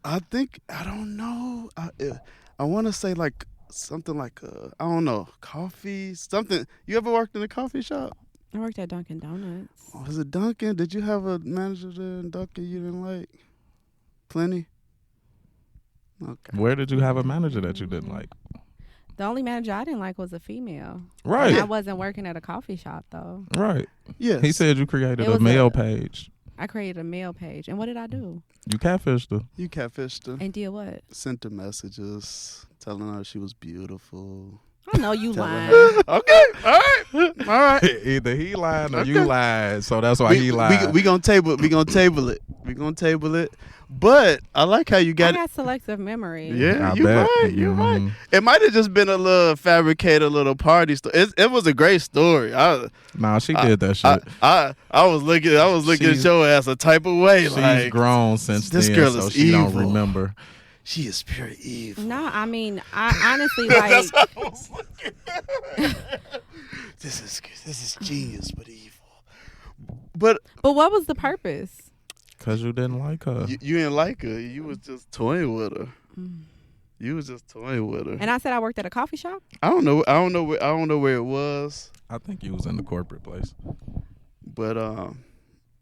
I think I don't know. I want to say like something like I don't know, coffee something. You ever worked in a coffee shop? I worked at Dunkin' Donuts. Was it Dunkin'? Did you have a manager there in Dunkin' you didn't like? Plenty. Okay. Where did you have a manager that you didn't like? The only manager I didn't like was a female. Right. And I wasn't working at a coffee shop though. Right. Yes. He said you created It a was mail a- page. I created a mail page, and what did I do? You catfished her. you catfished her. And did what? Sent her messages telling her she was beautiful. I know you Telling lying. her- Okay. All right. All right. Either he lied or you Okay. lied, so that's why he lied. We gonna table. We gonna table it. We gonna table it. But I like how you I got it. got selective memory. Yeah, I you bet. right. You right. Mhm. It might have just been a little fabricated little party story. It was a great story. Nah, she did that shit. I was looking at She's- your ass a type of way. She's like grown since this then, girl so is she don't evil. remember. she is pure evil. No, I mean, I honestly like. That's how I was looking. This is genius, but evil. But But what was the purpose? Cause you didn't like her. you didn't like her. You was just toying with her. You was just toying with her. And I said I worked at a coffee shop. I don't know where it was. I think you was in the corporate place. But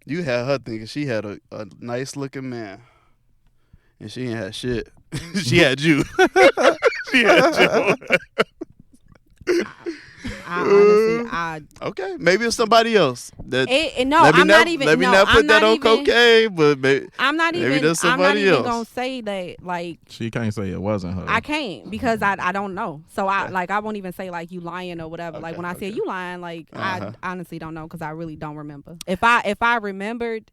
you had her thinking she had a nice looking man, and she ain't had shit. She had you. She had you. I honestly, Okay, maybe it's somebody else. That no, let me I'm not, not even. Let me no, not put I'm that not on even, cocaine, but I'm not maybe even. that's I'm not somebody even else. gonna say that. Like She can't say it wasn't her. I can't because I don't know. So I won't even say like you lying or whatever. Like Okay, when I okay. said you lying, like Uh-huh. I honestly don't know because I really don't remember. If I remembered,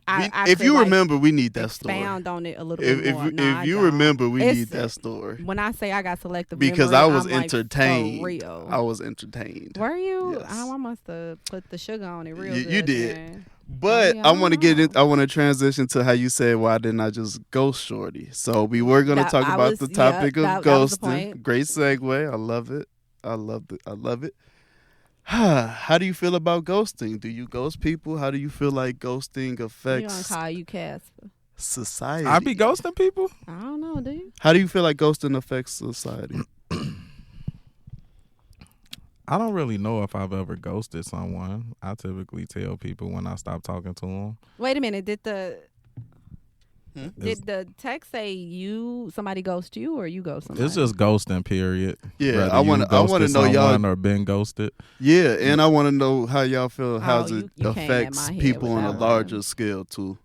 I if could, you like, remember, we need that story. expound on it a little If bit more. Nah, I if you don't. remember, we It's- need that story When I say I got selective because memory, I was I'm like, entertained. for real. I was entertained. Were you? Yes. Oh, I must have put the sugar on it real You good. did. then. But Yeah, I want to get in. know. I want to transition to how you said, "Why didn't I just ghost Shorty?" So we were going to That- talk I about was- the yeah, topic of that was the ghosting. point. Great segue. I love it. I love it. How do you feel about ghosting? Do you ghost people? How do you feel like ghosting You gonna affects call you Casper? society? I be ghosting people. I don't know, do you? How do you feel like ghosting affects society? I don't really know if I've ever ghosted someone. I typically tell people when I stop talking to them. Wait a minute. Did the Hmm? did the text say somebody ghost you or you ghost somebody? It's just ghosting, period. Yeah, Whether I you want to ghosted know y'all. someone or been ghosted. Yeah, and I want to know how y'all feel. How you it came at affects my head people with on a that larger one. scale too.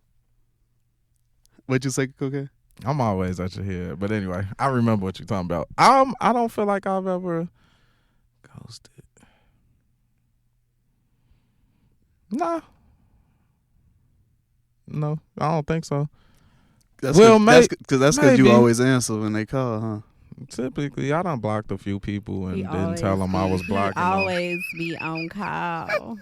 What'd you say, Cocaine? I'm always at your head, but anyway, I remember what you're talking about. I don't feel like I've ever ghosted. Nah. No, I don't think so. That's Well, because you maybe. always answer when they call, huh? Typically, I done blocked a few people and He didn't tell them I was he blocking them. always be on call.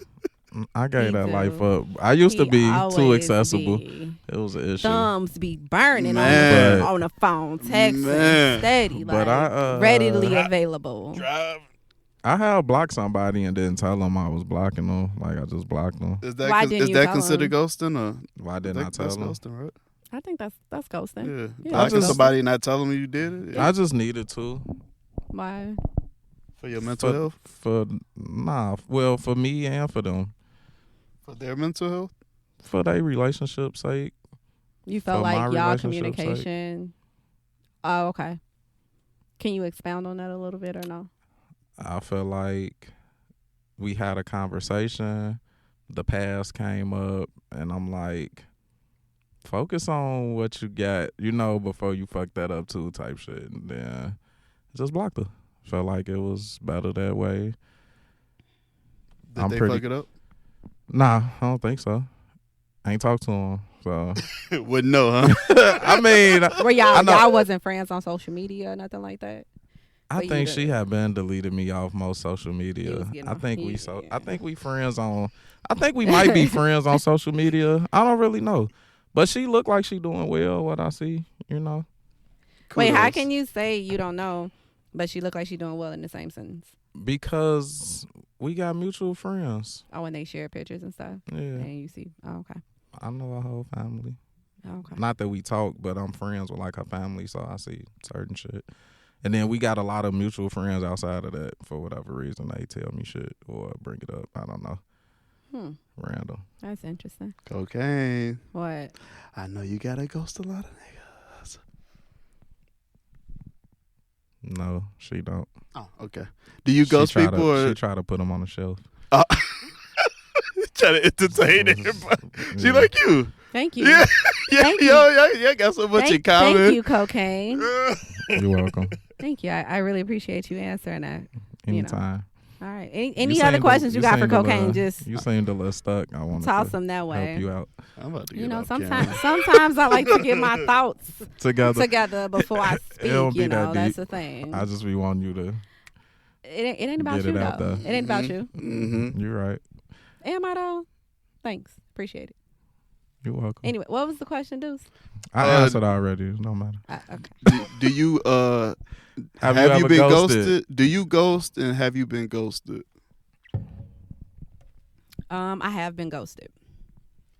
I gave He that do. life up. I used to He be too always accessible. be. It was an issue. Thumbs be burning Man. on the phone, texting, Man. steady, But like readily available. Drive. I had blocked somebody and didn't tell them I was blocking them. Like I just blocked them. Is Why that didn't you tell considered them? ghosting or? Why didn't I tell That's them? ghosting, right? I think that's ghosting. Yeah, Yeah, blocking that's- somebody and not telling them you did it I just needed to. Why? for your mental health, For me and for them. for their mental health. For their relationship's sake. You felt For my like y'all relationship's sake. communication. Oh, okay. Can you expound on that a little bit or no? I feel like we had a conversation, the past came up, and I'm like, focus on what you got, before you fuck that up too, type shit. And then just blocked her. Felt like it was better that way. Did they fuck it up? Nah, I don't think so. I ain't talked to him, so. Wouldn't know, huh? I mean, Were I know. y'all wasn't friends on social media or nothing like that? I But you think did. she had been deleted me off most social He media. was getting I off- think he- I think we friends on. I think we might be friends on social media. I don't really know, but she looked like she doing well. What I see, Wait, how Kudos. can you say you don't know, but she looked like she doing well in the same sentence? because we got mutual friends. Oh, when they share pictures and stuff, Yeah, and you see. Oh, okay. I know her whole family. Oh, okay. Not that we talk, but I'm friends with like her family, so I see certain shit. And then we got a lot of mutual friends outside of that. For whatever reason, they tell me shit or bring it up. I don't know. Random. That's interesting. Cocaine. What? I know you gotta ghost a lot of niggas. No, she don't. Oh, okay. Do you ghost she try people to, or she try to put them on the shelf? try to entertain everybody? She like you. Thank you. Yeah, yeah, Thank you. yeah. Got so much in Thank common. you, cocaine. You're welcome. Thank you. I really appreciate you answering that. You know. Anytime. All right. You Any other seemed questions you got for seemed a cocaine? little- Just you seemed a little stuck. I want toss to them that way. help you out I'm about to get You know, off camera. sometimes I like to get my thoughts together. together before I speak. don't be You know, that that's deep. the thing. I just be wanting you to. It ain't about Get you it out though. there. It ain't about you. Mm-hmm. You're right. Am I though? Thanks. Appreciate it. You're welcome. Anyway, what was the question, Deuce? I answered already. It don't matter. Okay. Do you Have have you you ever been ghosted? Do you ghost and have you been ghosted? I have been ghosted.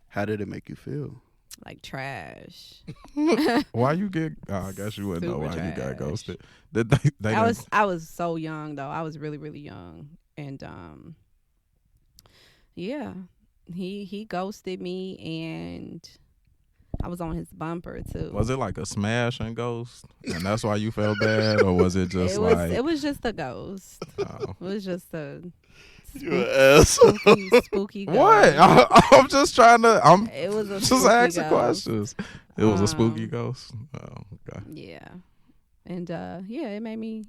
How did it make you feel? Like trash. Why you get? I guess you wouldn't know Super why you got trash. ghosted. Did they I was so young though. I was really, really young. And yeah. He ghosted me and I was on his bumper too. Was it like a smash and ghost, and that's why you felt bad, or was it just it was just a ghost. oh. It was just a You an asshole. spooky ghost. What? I'm just trying to. I'm It was a just spooky asking ghost. questions. It was a spooky Um, ghost. Oh, okay. Yeah. And yeah, it made me,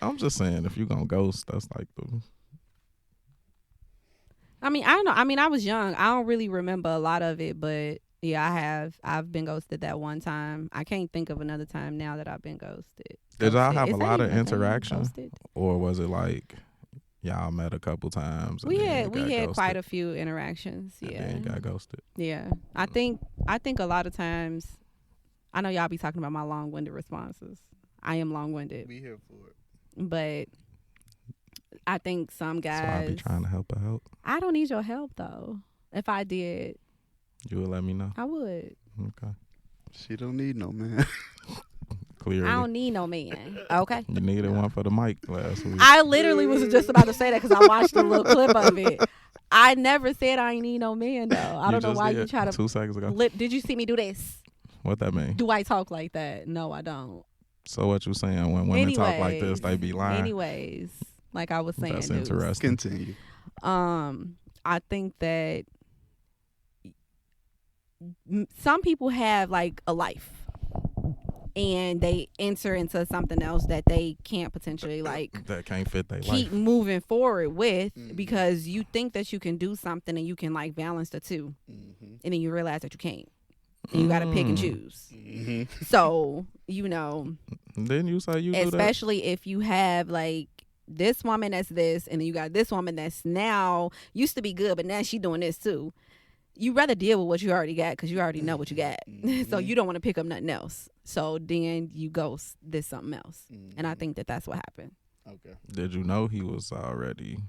I'm just saying, if you gonna ghost, that's like the. I mean, I don't know. I mean, I was young. I don't really remember a lot of it, but yeah, I've been ghosted that one time. I can't think of another time now that I've been ghosted. Did y'all Ghosted. have Is a that lot of even a thing? interaction, Ghosted? or was it like y'all met a couple times? And We then had you got ghosted, quite a few interactions. and Yeah. then you got ghosted. Yeah. I think a lot of times, I know y'all be talking about my long-winded responses. I am long-winded, We here for it. but I think some So I be guys. trying to help her out. I don't need your help though. If I did, You would let me know. I would. Okay. She don't need no man. Clearly. I don't need no man. Okay. You needed one for the mic last week. I literally was just about to say that because I watched a little clip of it. I never said I ain't need no man though. I don't know just why did you try to. 2 seconds ago. Did you see me do this? What that mean? Do I talk like that? No, I don't. So what you saying when women talk like this, they be lying? Anyways, like I was saying, That's Duece. interesting. Continue. I think that some people have like a life and they enter into something else that they can't potentially like That can't fit their keep life. moving forward with Mhm. because you think that you can do something and you can like balance the two Mm-hmm. and then you realize that you can't and you got to pick and choose. Mm-hmm. So, Didn't you say you do that? especially if you have like this woman that's this and then you got this woman that's now used to be good but now she doing this too. You rather deal with what you already got because you already know what you got. So you don't want to pick up nothing else. So then you go this something else. And I think that that's what happened. Okay. Did you know he was already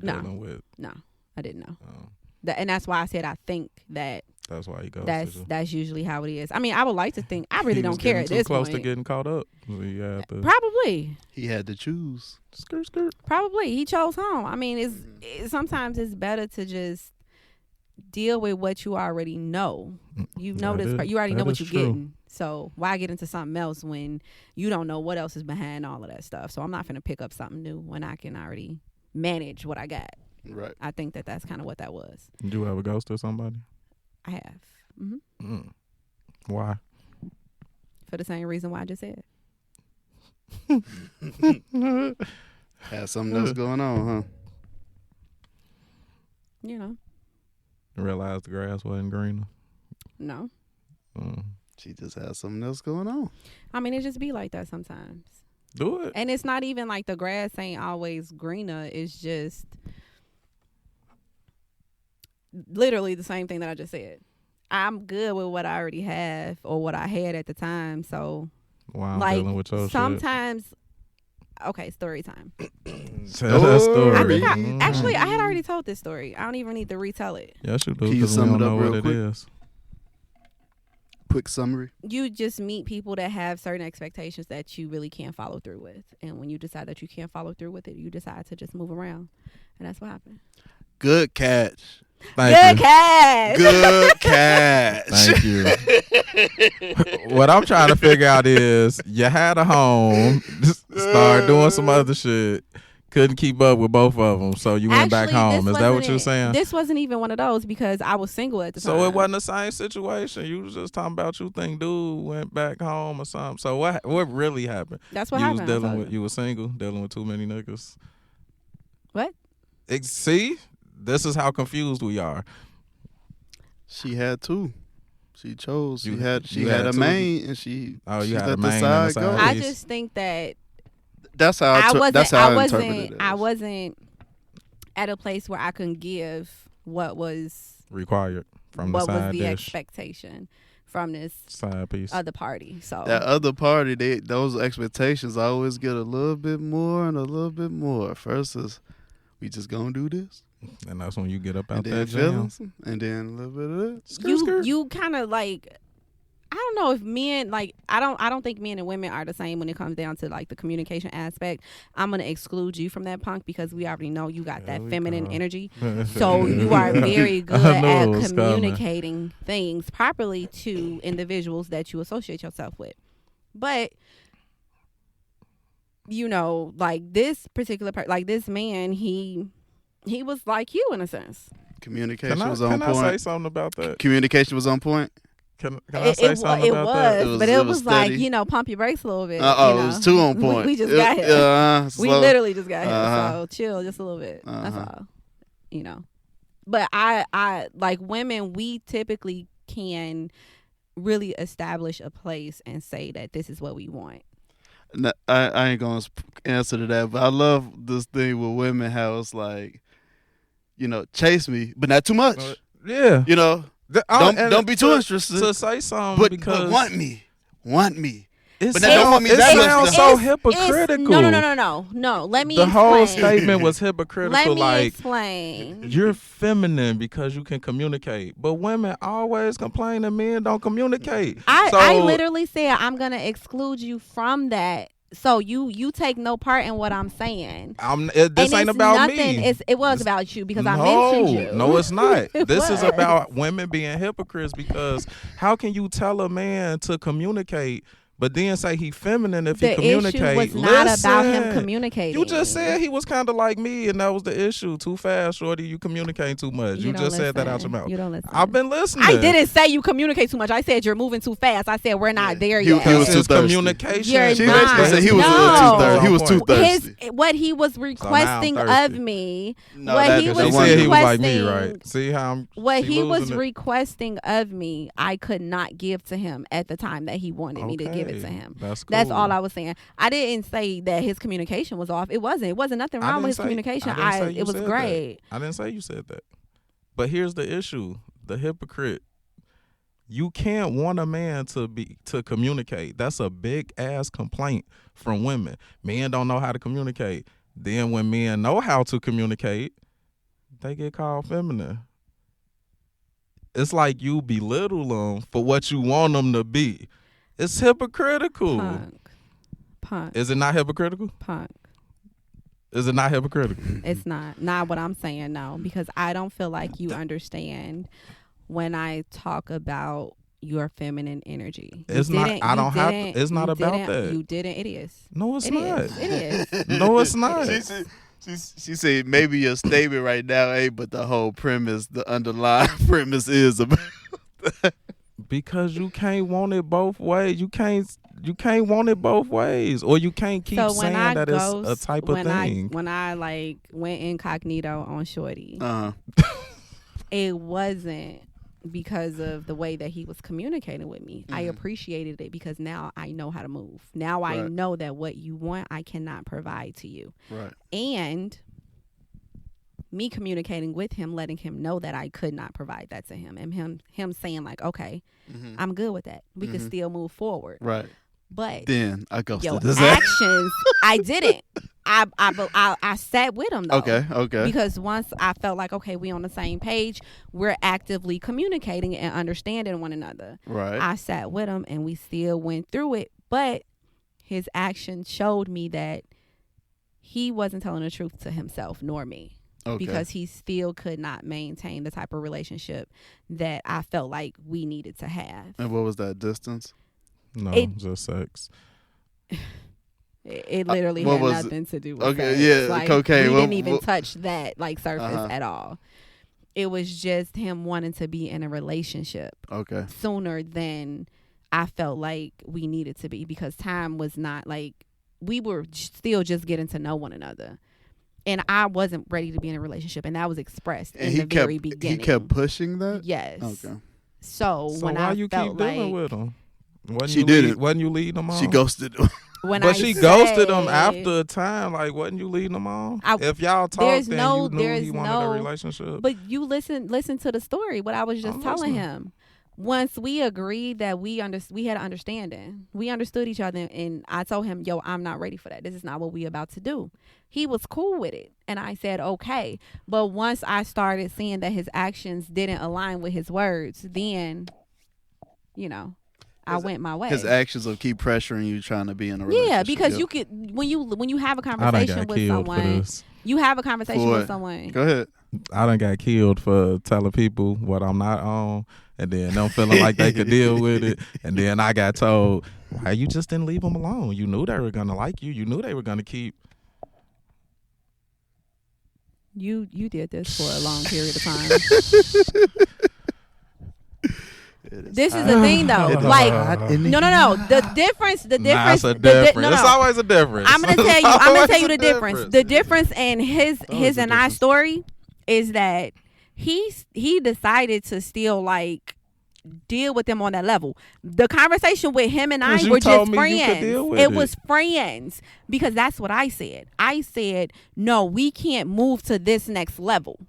No. dealing with? No, I didn't know. Um, And that's why I said I think that that's why he goes. that's usually how it is. I mean, I would like to think. I really he don't was care getting at too this close point. to getting caught up. He had to Probably. He had to choose. skirt. Probably. He chose home. I mean, sometimes it's better to just deal with what you already know. You know That this. is- You already know that what is you're true. getting. So why get into something else when you don't know what else is behind all of that stuff? So I'm not going to pick up something new when I can already manage what I got. Right. I think that that's kind of what that was. Did you ever ghost or somebody? I have. Hmm. Why? For the same reason why I just said. Had something else going on, huh? You know, Realized the grass wasn't greener. no. She just had something else going on. I mean, it just be like that sometimes. Do it. And it's not even like the grass ain't always greener. It's just literally the same thing that I just said. I'm good with what I already have or what I had at the time. So, Wow, I'm like, dealing with your sometimes, okay, story time. shit. Tell that story. I think Mhm. actually, I had already told this story. I don't even need to retell it. Yes, you do. Can you Because we sum don't it up know real what quick? it is. Quick summary. You just meet people that have certain expectations that you really can't follow through with. And when you decide that you can't follow through with it, you decide to just move around. And that's what happened. Good catch. Thank you. catch. Good catch. Thank you. What I'm trying to figure out is you had a home, started doing some other shit, couldn't keep up with both of them, so you went back home. Is that what you're saying? This wasn't even one of those because I was single at the time. So it wasn't the same situation. You was just talking about you think dude went back home or something. So what really happened? That's what you happened. was I dealing told with you were single, dealing with too many niggas. What? See, this is how confused we are. She had two. She chose. You She had had a two? main, and she. Oh, you she had let a the main and a side side go. I piece. just think that That's how I wasn't. That's how I interpreted it. I wasn't at a place where I could give what was Required from the what was side the dish, expectation from this side piece. other party. So That other party, those expectations always get a little bit more and a little bit more. First is we just gonna do this, And that's when you get up out and then that jam. feelings, and then a little bit of that. you kind of like, I don't know if men like I don't think men and women are the same when it comes down to like the communication aspect. I'm gonna exclude you from that, punk, because we already know you got There that we feminine go. energy. So you are very good I knew it at was coming. communicating things properly to individuals that you associate yourself with. But you know, like this particular like this man, he was like you in a sense. Communication Can was on I say point. something about that? Communication was on point. Can I say something It about was, that? but It it was was like, steady. you know, pump your brakes a little bit. Oh, you know? it was too on point. We just got here. We slow. literally just got here. Uh-huh. So chill just a little bit. That's Uh-huh. all. You know. But I like women, we typically can really establish a place and say that this is what we want. No, I ain't gonna answer to that, but I love this thing with women. How it's like, you know, chase me, but not too much. Yeah. You know, don't be too interested. To say something But because want me. It But that don't want me that much sounds to- so It's- hypocritical. No. Let me The whole explain. statement was hypocritical. Let me like explain. you're feminine because you can communicate, but women always complain that men don't communicate. I literally said I'm gonna exclude you from that. So you take no part in what I'm saying. This ain't about nothing, me. It was about you because I No, mentioned you. no, it's not. It This is was. about women being hypocrites because how can you tell a man to communicate but then say he feminine if he The communicate? issue was not about him Listen, communicating. You just said he was kind of like me, and that was the issue. Too fast, shorty. You communicating too much. You don't just said that out listen. your mouth. You don't listen. I've been listening. I didn't say you communicate too much. I said you're moving too fast. I said we're not there He yet. was This too is thirsty. communication. You're She not. basically said he was No. too thirsty. He was too thirsty. What he was requesting thirsty. of me, No, what that- he that was She one- said he was like me, requesting- right? See how I'm. what she he was losing it? requesting of me, I could not give to him at the time that he wanted me to give it to Okay, him. That's cool. That's all I was saying. I didn't say that his communication was off. It wasn't. It wasn't nothing I wrong didn't with his say- communication. I didn't say you It was said great. I didn't say you said that. But here's the issue: the hypocrite. You can't want a man to communicate. That's a big ass complaint from women. Men don't know how to communicate. Then when men know how to communicate, they get called feminine. It's like you belittle them for what you want them to be. It's hypocritical. Punk. Is it not hypocritical? Punk. Is it not hypocritical? It's not what I'm saying. No, because I don't feel like you understand when I talk about your feminine energy. It's not. I don't have to. It's not about that. You didn't. It is. No, it's It not. is. It is. No, it's not. She said maybe your statement right now ain't, but the whole premise, the underlying premise is about. Because you can't want it both ways. You can't want it both ways, or you can't keep So saying that it's a type of thing. When I like went incognito on Shorty, it wasn't because of the way that he was communicating with me. I appreciated it because now I know how to move. Now I Right. know that what you want, I cannot provide to you. Right. And me communicating with him, letting him know that I could not provide that to him, and him saying like, okay, I'm good with that. We can still move forward. Right. But Then I go your to this. actions, I didn't. I sat with him though. Okay. Because once I felt like, okay, we on the same page, we're actively communicating and understanding one another. Right. I sat with him and we still went through it, but his actions showed me that he wasn't telling the truth to himself nor me. Okay. Because he still could not maintain the type of relationship that I felt like we needed to have. And what was that distance? No, it- just sex. It literally what had was nothing to do with Okay, sex. yeah, Like, cocaine. We What- didn't even what- touch that like surface Uh-huh. at all. It was just him wanting to be in a relationship Okay. sooner than I felt like we needed to be, because time was not like, we were still just getting to know one another. And I wasn't ready to be in a relationship, and that was expressed And in the very beginning. He kept pushing that. Yes. Okay. So Why I you felt keep dealing like with him? Wasn't She you didn't. Wasn't you leading them on? She ghosted him. when But I she ghosted him said- after a time. Like, wasn't you leading them on? If y'all talked, there's then no- you knew there's he wanted no- a relationship. But you listen to the story. What I was just I'm telling listening. him. Once we agreed that we had an understanding, we understood each other, and I told him, "Yo, I'm not ready for that. This is not what we about to do." He was cool with it, and I said, "Okay." But once I started seeing that his actions didn't align with his words, then, I went my way. His actions will keep pressuring you trying to be in a relationship. Yeah, because Yep. you could when you have a I done conversation got with killed for someone, this. you have a conversation For with what? someone. Go ahead. I done got killed for telling people what I'm not on, and then them feeling like they could deal with it. And then I got told, why you just didn't leave them alone? You knew they were going to like you. You knew they were going to keep. You did this for a long period of time. This is the thing, though. It is Like, hot in no. The difference. Nah, it's a No, difference. no. It's always a difference. I'm gonna It's tell always you a the difference. The difference in his always a and I difference. story is that he decided to still like deal with them on that level. The conversation with him and I 'Cause you were told just me you could friends. deal with It it. was friends, because that's what I said. I said, no, we can't move to this next level.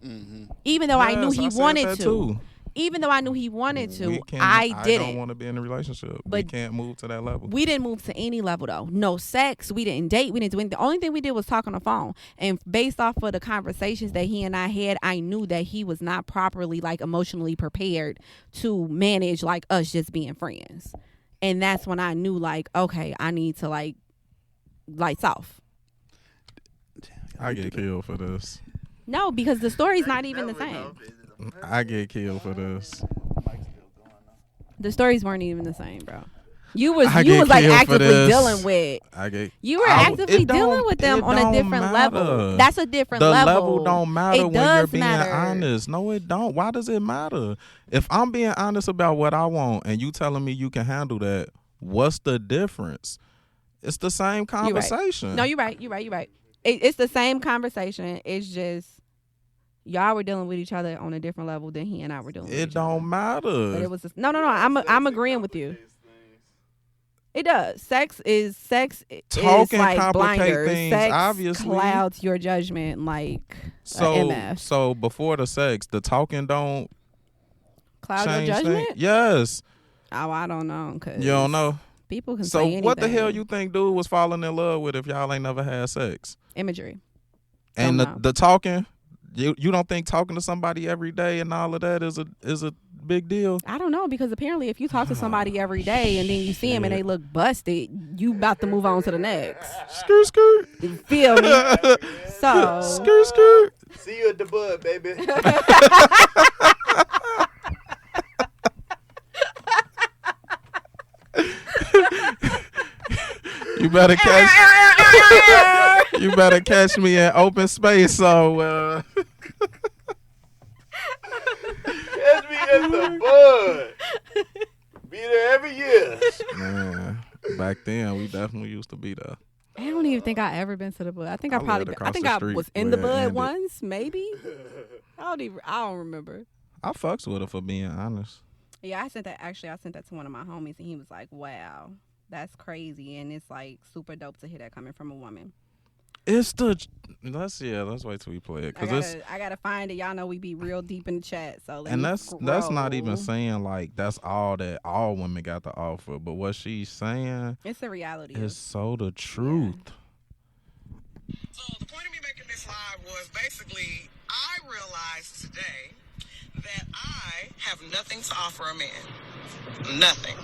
Even though I knew Yes, he said wanted that to. too. even though I knew he wanted to, I I don't didn't. want to be in a relationship. We But can't move to that level. We didn't move to any level though. No sex. We didn't date. We didn't do anything. The only thing we did was talk on the phone. And based off of the conversations that he and I had, I knew that he was not properly like emotionally prepared to manage like us just being friends. And that's when I knew like, okay, I need to like lights off. I get killed for this. No, because the story's not even the same. I get killed for this. The stories weren't even the same, bro. You was I like get killed for actively this. dealing with. You were actively dealing with them on a different level. That's a different level. The level don't matter when you're being matter. honest. No, it don't. Why does it matter? If I'm being honest about what I want and you telling me you can handle that, what's the difference? It's the same conversation. Right. No, you're right. It's the same conversation. It's just y'all were dealing with each other on a different level than he and I were dealing with each other. It don't matter. But it was no. I'm agreeing with you. It does. Sex is Talking like complicate blinders. things, Sex obviously. clouds your judgment like So MF. so before the sex, the talking don't Cloud your change judgment? things? Yes. Oh, I don't know. Cause You don't know? people can So say anything. what the hell you think dude was falling in love with if y'all ain't never had sex? Imagery. And Don't know. the talking, you don't think talking to somebody every day and all of that is a big deal? I don't know, because apparently if you talk to somebody every day and then you see them and they look busted, you about to move on to the next. Skirt, skirt. You feel me? So Skirt, skirt. See you at the bud, baby. You better catch. You better catch me in open space. So Catch me at the bud. Be there every year. man, back then we definitely used to be there. I don't even think I ever been to the bud. I think I lived probably across I think the I street was in the where it bud ended. once, maybe. I don't remember. I fucks with her for being honest. Yeah, I sent that to one of my homies and he was like, "Wow, that's crazy." And it's like super dope to hear that coming from a woman. It's the let's wait till we play it because I gotta find it. Y'all know we be real deep in the chat, so that's not even saying like that's all that all women got to offer. But what she's saying it's the reality. is so the truth. So the point of me making this live was basically I realized today that I have nothing to offer a man. Nothing.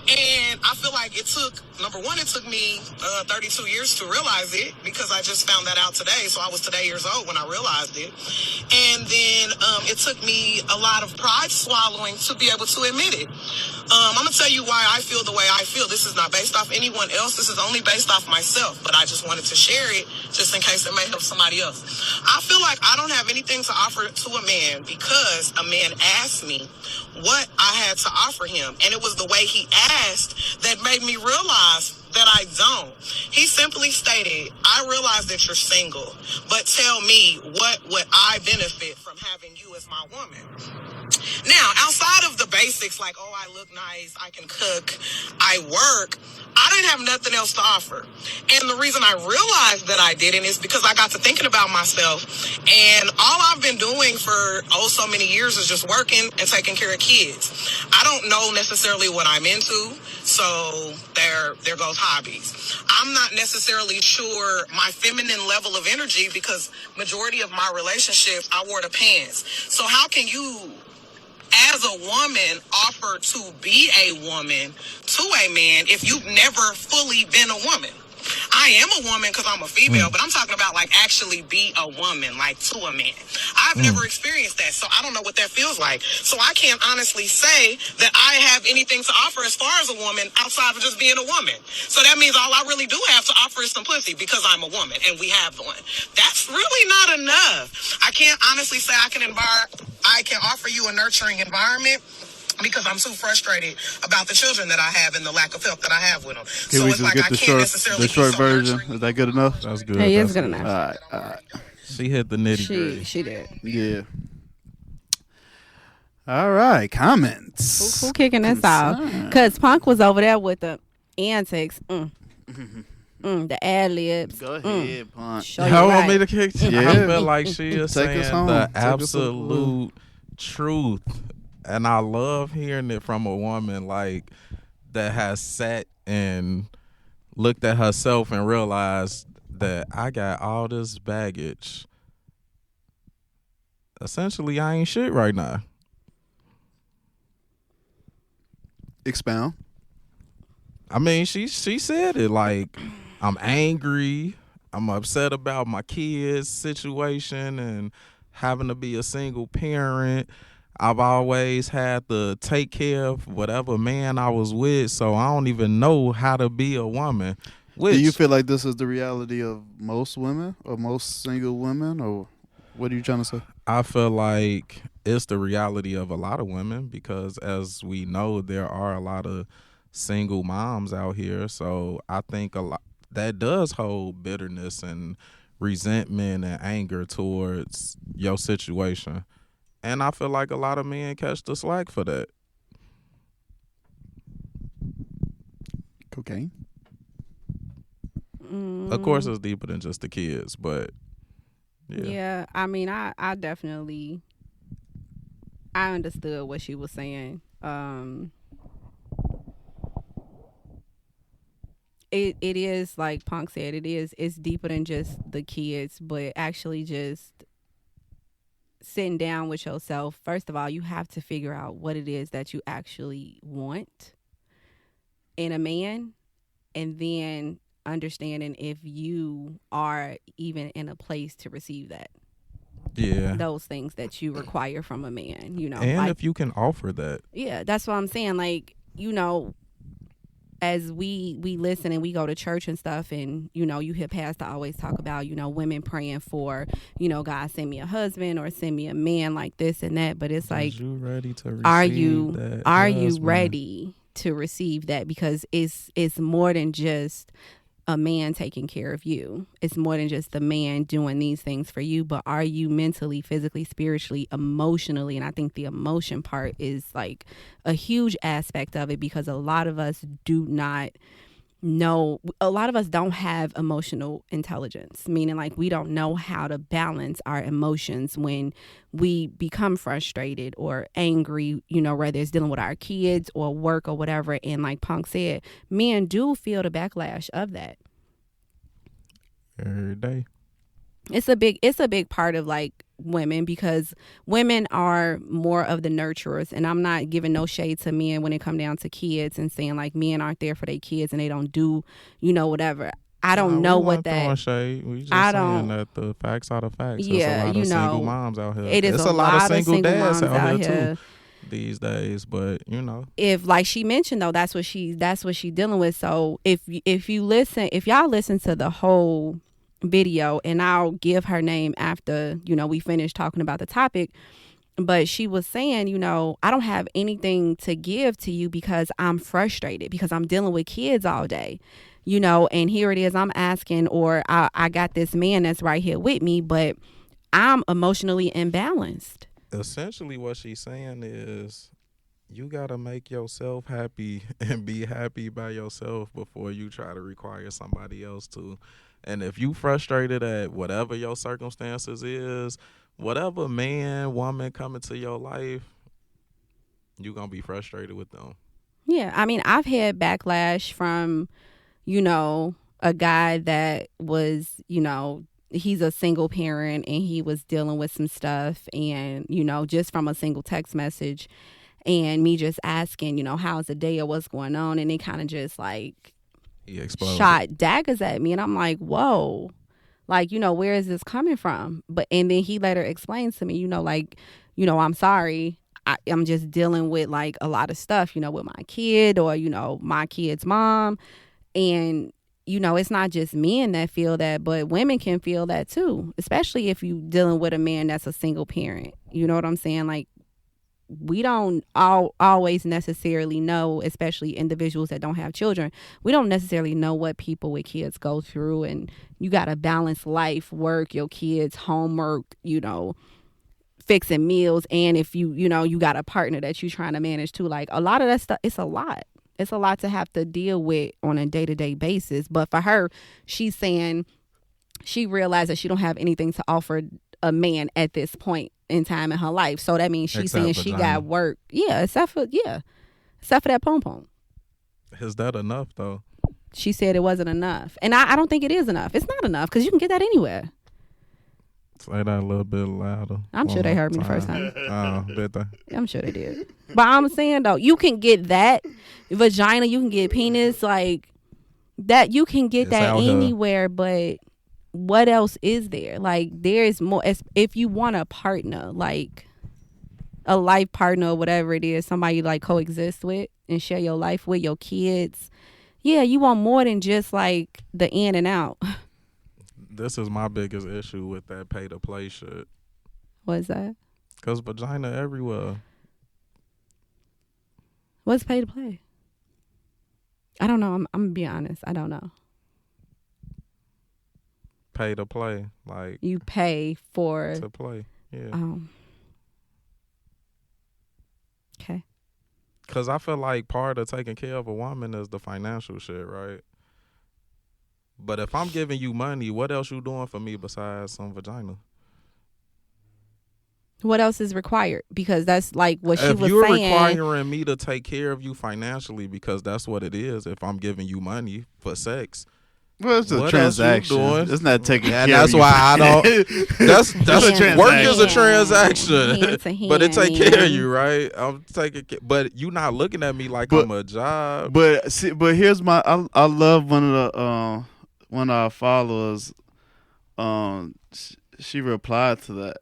And I feel like it took me 32 years to realize it because I just found that out today. So I was today years old when I realized it. And then it took me a lot of pride swallowing to be able to admit it. I'm going to tell you why I feel the way I feel. This is not based off anyone else. This is only based off myself. But I just wanted to share it just in case it may help somebody else. I feel like I don't have anything to offer to a man because a man asked me what I had to offer him. And it was the way he asked that made me realize that I don't. He simply stated, I realize that you're single, but tell me what would I benefit from having you as my woman? Now, outside of the basics like, oh, I look nice, I can cook, I work, I didn't have nothing else to offer. And the reason I realized that I didn't is because I got to thinking about myself. And all I've been doing for so many years is just working and taking care of kids. I don't know necessarily what I'm into. So there goes hobbies. I'm not necessarily sure my feminine level of energy because majority of my relationships, I wore the pants. So how can you, as a woman, offer to be a woman to a man if you've never fully been a woman? I am a woman because I'm a female, but I'm talking about like actually be a woman, like to a man. I've never experienced that, so I don't know what that feels like. So I can't honestly say that I have anything to offer as far as a woman outside of just being a woman. So that means all I really do have to offer is some pussy because I'm a woman and we have one. That's really not enough. I can't honestly say I can offer you a nurturing environment because I'm too frustrated about the children that I have and the lack of help that I have with them. Can we just get the short version? Is that good enough? That's good. Hey, it's That's good enough. All right. She hit the nitty gritty. She did. Yeah. All right. Comments. Who kicking this off? Because Punk was over there with the antics. The ad libs. Go ahead, Punk. Show Y'all you want right. me to kick? Yeah. I feel like she is Take saying us home. the Take us home. absolute truth. And I love hearing it from a woman like that has sat and looked at herself and realized that I got all this baggage. Essentially, I ain't shit right now. Expound. I mean, she said it like, I'm angry, I'm upset about my kids' situation and having to be a single parent. I've always had to take care of whatever man I was with, so I don't even know how to be a woman. Which, Do you feel like this is the reality of most women or most single women, or what are you trying to say? I feel like it's the reality of a lot of women because, as we know, there are a lot of single moms out here. So I think a lot that does hold bitterness and resentment and anger towards your situation. And I feel like a lot of men catch the slack for that. Cocaine. Of course, it's deeper than just the kids, but Yeah, I mean, I definitely, I understood what she was saying. It is like Punk said, it's deeper than just the kids, but actually just sitting down with yourself. First of all, you have to figure out what it is that you actually want in a man, and then understanding if you are even in a place to receive that. yeah. Those things that you require from a man, And like, if you can offer that. yeah, that's what I'm saying. Like, as we listen and we go to church and stuff, and you hear pastor always talk about women praying for God, send me a husband or send me a man like this and that, but it's like, Is you ready to receive are you that you husband? ready to receive that? Because it's more than just a man taking care of you. It's more than just the man doing these things for you, but are you mentally, physically, spiritually, emotionally? And I think the emotion part is like a huge aspect of it, because a lot of us don't have emotional intelligence, meaning like we don't know how to balance our emotions when we become frustrated or angry, whether it's dealing with our kids or work or whatever. And like Punk said, men do feel the backlash of that. Every day. It's a big part of like women, because women are more of the nurturers, and I'm not giving no shade to men when it come down to kids and saying like men aren't there for their kids and they don't do whatever. I don't know what that. Shade. We just I saying don't. that the facts are the facts. Yeah, There's a lot of single moms out here. It is It's a lot of single dads moms out here too these days. But if, like she mentioned though, that's what she dealing with. So if y'all listen to the whole video, and I'll give her name after we finish talking about the topic, but she was saying, I don't have anything to give to you because I'm frustrated, because I'm dealing with kids all day. And here it is, I'm asking, or I got this man that's right here with me, but I'm emotionally imbalanced. Essentially what she's saying is you got to make yourself happy and be happy by yourself before you try to require somebody else to. And if you frustrated at whatever your circumstances is, whatever man, woman coming to your life, you're going to be frustrated with them. Yeah, I mean, I've had backlash from a guy that was, he's a single parent and he was dealing with some stuff, and, just from a single text message and me just asking, how's the day or what's going on. And it kind of just like shot daggers at me. And I'm like, whoa, like, where is this coming from? And then he later explains to me, I'm sorry. I'm just dealing with like a lot of stuff, with my kid or, my kid's mom. And, it's not just men that feel that, but women can feel that too, especially if you dealing with a man that's a single parent. You know what I'm saying? Like, we don't always necessarily know, especially individuals that don't have children. We don't necessarily know what people with kids go through, and you got to balance life, work, your kids, homework, fixing meals. And if you got a partner that you're trying to manage too, like a lot of that stuff, it's a lot. It's a lot to have to deal with on a day-to-day basis. But for her, she's saying she realized that she don't have anything to offer a man at this point in time in her life. So that means she's Except saying she vagina. got work. Yeah, except for that pom pom. Is that enough though? She said it wasn't enough, and I don't think it is enough. It's not enough because you can get that anywhere. Say that a little bit louder. I'm sure they heard me the first time. Did they? I'm sure they did. But I'm saying though, you can get that vagina, you can get penis, like that. You can get It's that out here. anywhere. But what else is there? Like there is more. If you want a partner, like a life partner or whatever it is, somebody you like coexist with and share your life with, your kids. Yeah, you want more than just like the in and out. This is my biggest issue with that pay to play shit. What's that? Cause vagina everywhere. What's pay to play? I don't know. I'm gonna be honest. I don't know. Pay to play, like You pay for. to play. Yeah. Okay. Cause I feel like part of taking care of a woman is the financial shit, right? But if I'm giving you money, what else you doing for me besides some vagina? What else is required? Because that's like what she If was you're saying. requiring me to take care of you financially, because that's what it is. If I'm giving you money for sex, Well, it's a what else you transaction. doing? It's not taking And care that's of you. why I don't. That's Hand work to is a hand. transaction, Hand to but it take care of hand. you, right? I'm taking, but you not looking at me like But- I'm a job. But see, but here's my. I love one of our followers. She replied to that,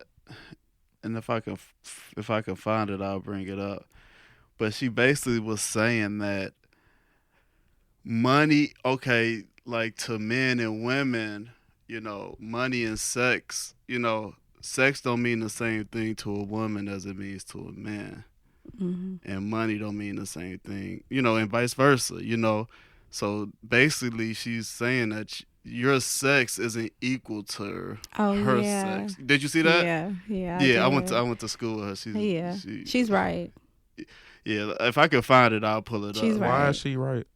and if I can find it, I'll bring it up. But she basically was saying that money, okay, like to men and women, money and sex, sex don't mean the same thing to a woman as it means to a man. Mhm. And money don't mean the same thing, and vice versa, So basically, she's saying that your sex isn't equal to Oh, her yeah. sex. Did you see that? Yeah. Yeah, I did. went to school with her. Yeah, she's right. Yeah, if I can find it, I'll pull it She's up. right. Why is she right?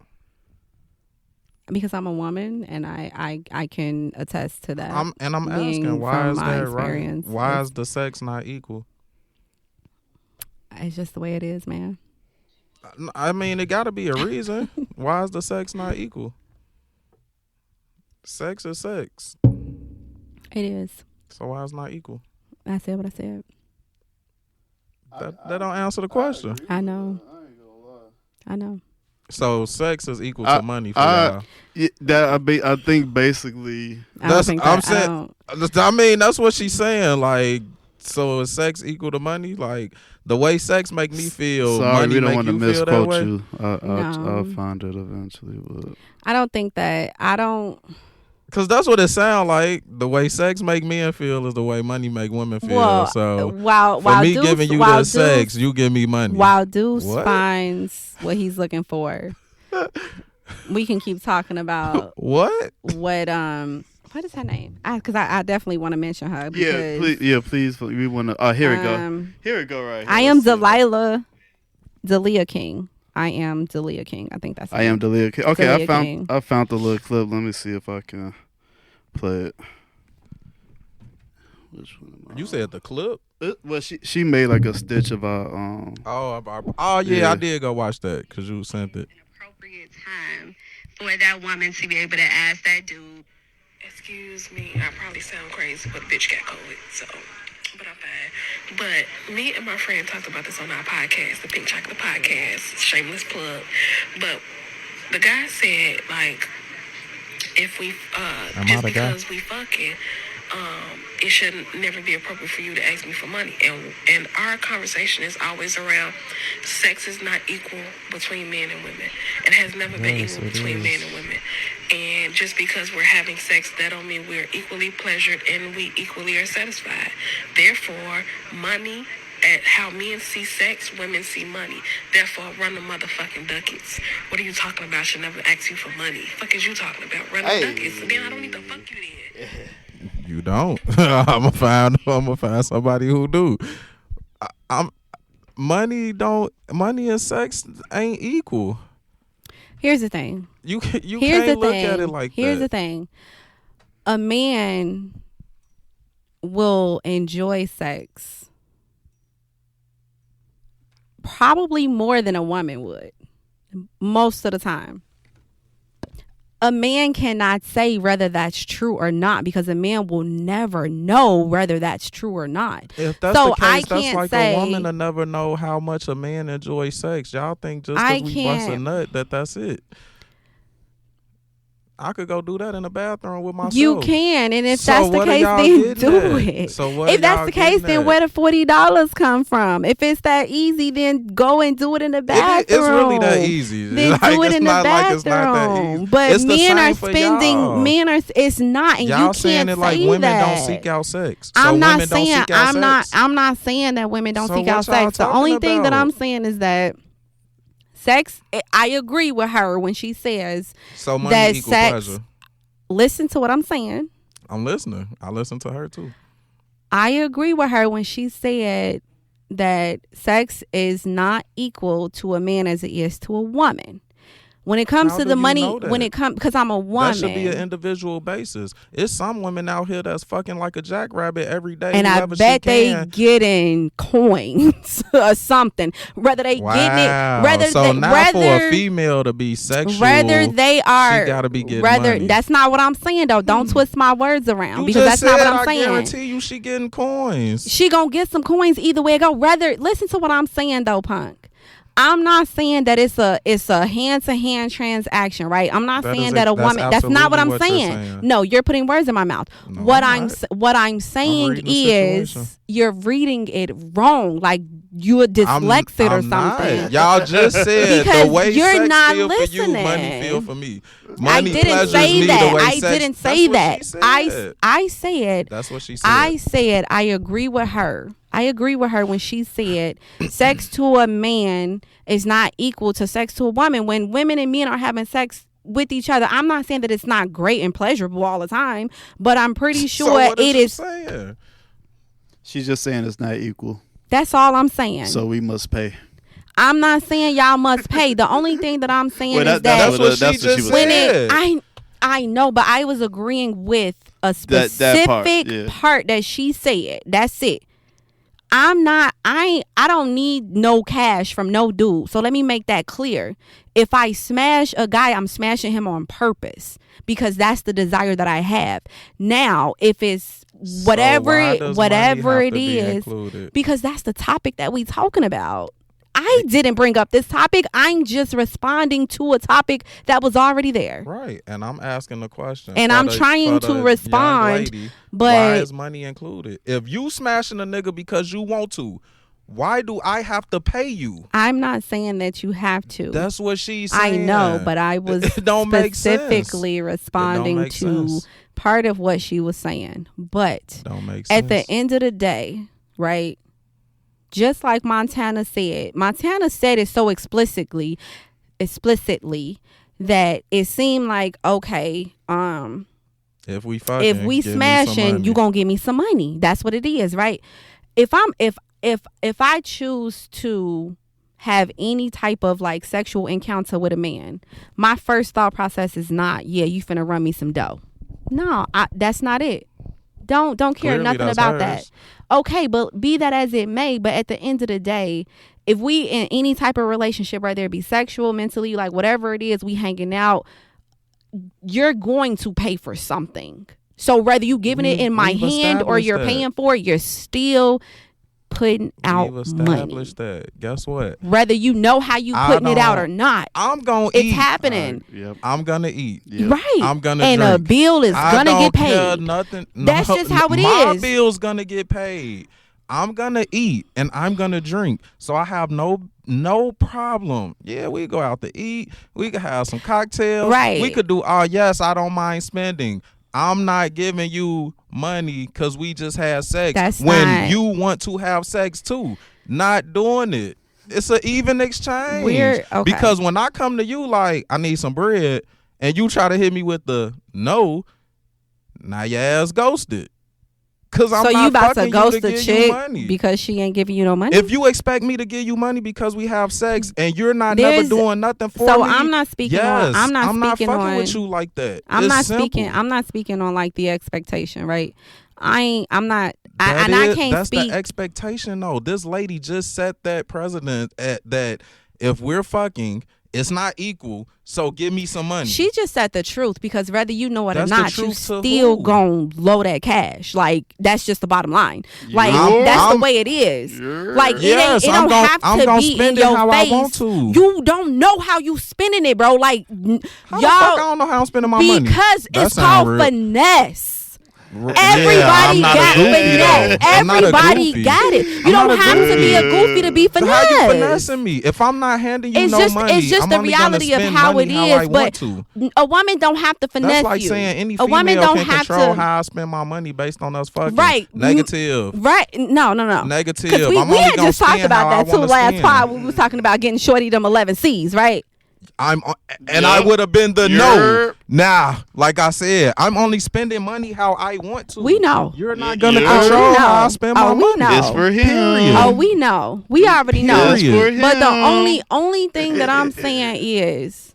Because I'm a woman and I can attest to that. I'm being asking, why from is my that right? experience, Why it's- is the sex not equal? It's just the way it is, man. I mean, it got to be a reason. Why is the sex not equal? Sex is sex, It is. so why is not equal? I said what I said. That don't answer the question. I know. I know. So sex is equal I- to money for I- y'all. Yeah, I think basically. I don't That's- think I'm that, saying- I don't- I mean, that's what she's saying. Like, so is sex equal to money? Like, the way sex make me feel, Sorry, money we don't make want to you feel that misquote way? you. I'll No. find it eventually. But I don't think that. I don't. Because that's what it sounds like. The way sex make men feel is the way money make women feel. Well, so while for me Deuce, giving you while the sex, you give me money. While Deuce What? finds what he's looking for, we can keep talking about What? what is her name? Because I definitely want to mention her. Because, please. We want to. Oh, here we go. um, Here we go. Right. Here. I am Let's see. Delia King. I am Delia King. I think that's. I am Delia King. Okay, Delia King. I found the little clip. Let me see if I can play it. Which one am I You on? said the clip? Well, she made like a stitch of our Oh, yeah, Yeah. I did go watch that because you sent it. Appropriate time for that woman to be able to ask that dude. Excuse me, I probably sound crazy, but bitch got COVID, so. But I'm fine. But me and my friend talked about this on our podcast, the Pink Chocolate Podcast, shameless plug. But the guy said, like, if we, Am I just the guy? because we fucking, it should never be appropriate for you to ask me for money. And our conversation is always around sex is not equal between men and women. It has never been Yes, equal it between is. men and women. And just because we're having sex, that don't mean we're equally pleasured and we equally are satisfied. Therefore, money, at how men see sex, women see money. Therefore, run the motherfucking ducats. What are you talking about? Should never ask you for money. Fuck is you talking about? Run the Hey. ducats. Then I don't need to fuck you then. You don't. I'm gonna find somebody who do. Money and sex ain't equal. Here's the thing. You Here's can't the look thing. at it like Here's that. the thing. A man will enjoy sex probably more than a woman would most of the time. A man cannot say whether that's true or not because a man will never know whether that's true or not. If that's So the case, I that's can't like say- a woman to never know how much a man enjoys sex. Y'all think just because we bust a nut that's it. I could go do that in the bathroom with myself. You can, and if So that's the what are case, y'all then getting do at? it. So what If are that's y'all the case, getting then at? where the $40 come from? If it's that easy, then go and do it in the bathroom. It's really that easy. Then Like, do it it's in the not like it's not that bathroom. easy. But It's the men same are for spending. y'all. Men are. It's not, and Y'all you saying can't it like say women that. don't seek out sex. So I'm not women don't saying. seek out I'm not. sex. I'm not saying that women don't So seek what out y'all sex. The talking only thing that about? I'm saying is that sex. I agree with her when she says So money that equal sex. pleasure. Listen to what I'm saying. I'm listening. I listen to her too. I agree with her when she said that sex is not equal to a man as it is to a woman. When it comes How to do the you money, know that? when it comes, because I'm a woman, That should be an individual basis. It's some women out here that's fucking like a jackrabbit every day. and I whoever bet she they can. getting coins or something. Whether they Wow. getting it, whether so they, now whether, for a female to be sexual, whether they are, she gotta be getting whether money. that's not what I'm saying though. Don't twist my words around You because just that's not said, what I'm I saying. guarantee you she getting coins. She gonna get some coins either way it go. Rather, listen to what I'm saying though, Punk. I'm not saying that it's a hand to hand transaction, right? I'm not That saying is that a that's woman. That's not what I'm absolutely what you're saying. saying. No, you're putting words in my mouth. No, what I'm I'm not. what I'm saying reading the situation. is you're reading it wrong. Like you a dyslexic or I'm something. Not. Y'all just said Because the way you're sex not feel for you, money listening. feel for me. I Money didn't pleasures say me that. the way I sex. didn't say that. That's what she said. I said. That's what she said. I said I agree with her. I agree with her when she said sex to a man is not equal to sex to a woman. When women and men are having sex with each other, I'm not saying that it's not great and pleasurable all the time, but I'm pretty So sure what it you is. saying? She's just saying it's not equal, That's all I'm saying. so we must pay. I'm not saying y'all must pay. The only thing that I'm saying Well, is That's that what she that's what just she was when said. I know, but I was agreeing with a That specific part, yeah. part that she said. That's it. I don't need no cash from no dude. So let me make that clear. If I smash a guy, I'm smashing him on purpose because that's the desire that I have. Now, if it's whatever why does whatever money have it to be is, included? because that's the topic that we talking about. I didn't bring up this topic. I'm just responding to a topic that was already there. Right, and I'm asking the question. And for I'm the- trying for to the young respond, lady, but- why is money included? If you smashing a nigga because you want to, why do I have to pay you? I'm not saying that you have to. That's what she's I saying. know, but I was It don't make sense. specifically responding make to sense. part of what she was saying. But Don't make sense. at the end of the day, right? Just like Montana said it so explicitly that it seemed like, okay, if we fucking, if we give me some smashing, money. you gonna give me some money. That's what it is, right? If I choose to have any type of like sexual encounter with a man, my first thought process is not, yeah, you finna run me some dough. No, that's not it. Don't care Clearly nothing that's about hers. that. Okay, but be that as it may, but at the end of the day, if we in any type of relationship, whether it be sexual, mentally, like whatever it is, we hanging out, you're going to pay for something. So whether you giving it in my We've hand or established you're that. paying for it, you're still putting out We've money. established that. Guess what? Whether you know how you I putting it out don't- or not, I'm gonna it's eat. happening. Yep. I'm gonna eat. Yep. Right. I'm gonna and drink. a bill is I gonna don't get care paid. nothing. That's just how it My is. bill's gonna get paid. I'm gonna eat and I'm gonna drink. So I have no problem. Yeah, we go out to eat. We could have some cocktails. Right. We could do yes, I don't mind spending. I'm not giving you money because we just had sex. That's when not- you want to have sex too. Not doing it. It's an even exchange. We're- okay. Because when I come to you like I need some bread and you try to hit me with the no, now your ass ghosted. Cause I'm So not you about to fucking ghost you to the give chick you money. because she ain't giving you no money? If you expect me to give you money because we have sex and you're not never There's- doing nothing for so me, I'm not speaking on. yes, I'm not speaking fucking on. with you like that. I'm It's not simple. speaking. I'm not speaking on like the expectation, right? I'm not. I can't that's speak. the expectation, though. This lady just set that precedent that if we're fucking, it's not equal. So give me some money. She just said the truth, because whether you know it That's or the not, you truth to still who? gonna blow that cash. Like, that's just the bottom line. Like, Yeah. that's the I'm- way it is. Yeah. Like, Yes, it I'm don't gon- have I'm to gon' be in spend it your how I face. want to. You don't know how you spending it, bro. Like, How the fuck I y'all, don't know how I'm spending my money? because That it's sound called real. finesse. Yeah, Everybody I'm not a got goofy, finesse. though. I'm not a Everybody goofy. got it. You I'm don't not a have to be a goofy. goofy to be So how you finesse. finessing me? If I'm not handing you It's no just money, it's just I'm the only gonna reality of spend how money it how is. I want But to. a woman don't have to finesse That's like you. saying any a woman female don't can have control to. how I spend my money based on us fucking. Right. Negative. Right? No. Negative. Because we I'm only had gonna just talked spend about how I that too wanna last spend. pod. We was talking about getting shorty them 11 C's, right? And Yep. I would have been the no. Yep. Nah, like I said, I'm only spending money how I want to. We know. You're not gonna Yeah. control Oh, we how I know. spend Oh, my we money. know. It's for him. Period. Oh, we know. We already know. It's for him. But the only thing that I'm saying is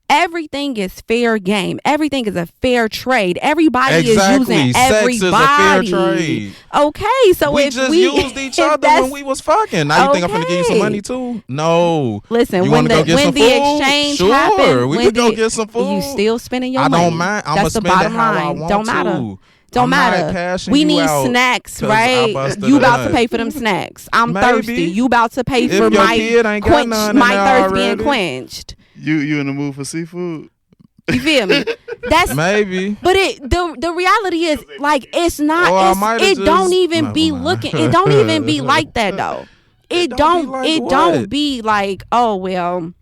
everything is fair game. Everything is a fair trade. Everybody Exactly. is using Sex everybody. is a fair trade. Okay, so We if just we used each if other that's- when we was fucking. Now you think I'm finna give you some Okay. money too? No. Listen, You when wanna go get some the food? exchange Sure, happened, we when could go the- get some food. You still spending your I money. don't mind. I'm That's the spend it bottom how I line. want Don't matter. to. Don't I'm matter. Not cashing We you need out snacks, 'cause I right? busted You a about to nut. pay for them snacks. I'm Maybe. thirsty. You about to pay If for your my kid ain't got quench, none in my there thirst being already. quenched. You in the mood for seafood? You feel me? That's Maybe. But the reality is, like, it's not. Or I It's, might've it don't just- even Never be mind. looking. It don't even be like that though. It don't be like It what? don't be like, oh well,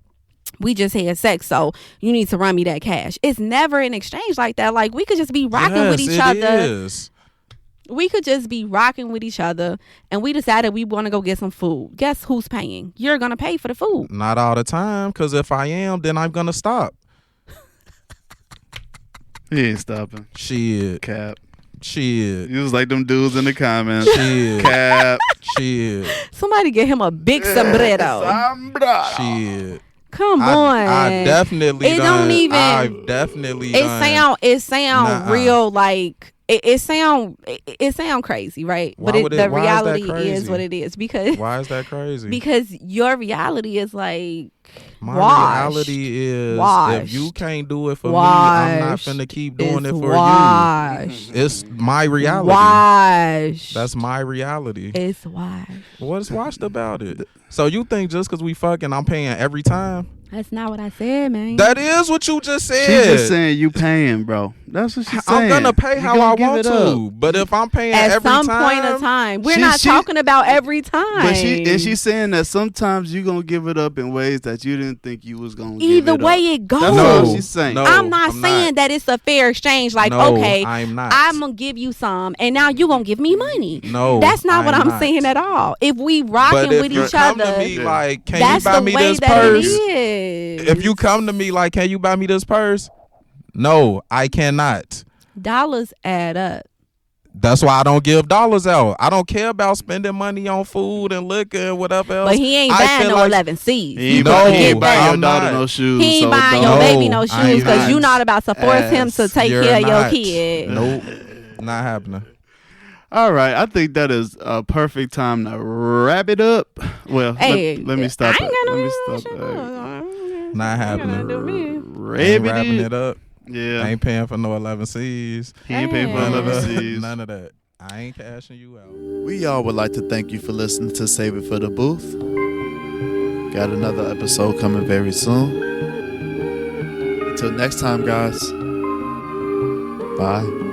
we just had sex, so you need to run me that cash. It's never an exchange like that. Like, we could just be rocking with Yes, each it other. is. We could just be rocking with each other, and we decided we want to go get some food. Guess who's paying? You're gonna pay for the food. Not all the time, because if I am, then I'm gonna stop. He ain't stopping. Shit. Cap. Shit. He was like them dudes in the comments. Shit. Cap. Shit. Somebody get him a big sombrero. Shit. Come on. I definitely It done. don't even- I've definitely done. It sound Nuh-uh. real, like it sound crazy, right? Why But would the it- why is that reality is crazy? what it is, because Why is that crazy? because your reality is like My washed. reality is Washed. if you can't do it for me, I'm not Washed. finna keep doing It's it for washed. you. It's my reality. Wash. That's my reality. It's wash. What's washed about it? So you think just because we fucking, I'm paying every time? That's not what I said, man. That is what you just said. She's just saying you paying, bro. That's what she's saying. I'm gonna pay You how gonna I give want it to, up. but if I'm paying At every some time, point of time, we're She- not she- talking about every time. But she's saying that sometimes you gonna give it up in ways that you didn't think you was gonna. Either give it way up. it goes. That's No, all she's saying. no. I'm not I'm saying that it's a fair exchange. Like, No, okay, I'm not. I'm gonna give you some, and now you gonna give me money. No, That's not what I'm I'm not. saying at all. If we But rocking if with you each come other, to me like, can that's you buy the me way this that purse? it is. If you come to me like, can you buy me this purse? No, I cannot. dollars add up. That's why I don't give dollars out. I don't care about spending money on food and liquor and whatever else. But he ain't I buying feel no like 11 C's. He ain't No, buy- he ain't but buying your I'm daughter not. no shoes. He ain't so buying don't- your baby no I shoes ain't because you not. not about to force him to take You're care of your not. kid. Nope, not happening. All right, I think that is a perfect time to wrap it up. Well, Hey, let me stop I it. ain't got Let no me stop it. Not happening. Wrap Ain't wrapping it it up. Yeah, I ain't paying for no 11 C's. he ain't paying for Hey. None of 11 that. C's. None of that. I ain't cashing you out. We all would like to thank you for listening to Save It for the Booth. Got another episode coming very soon. Until next time, guys. Bye.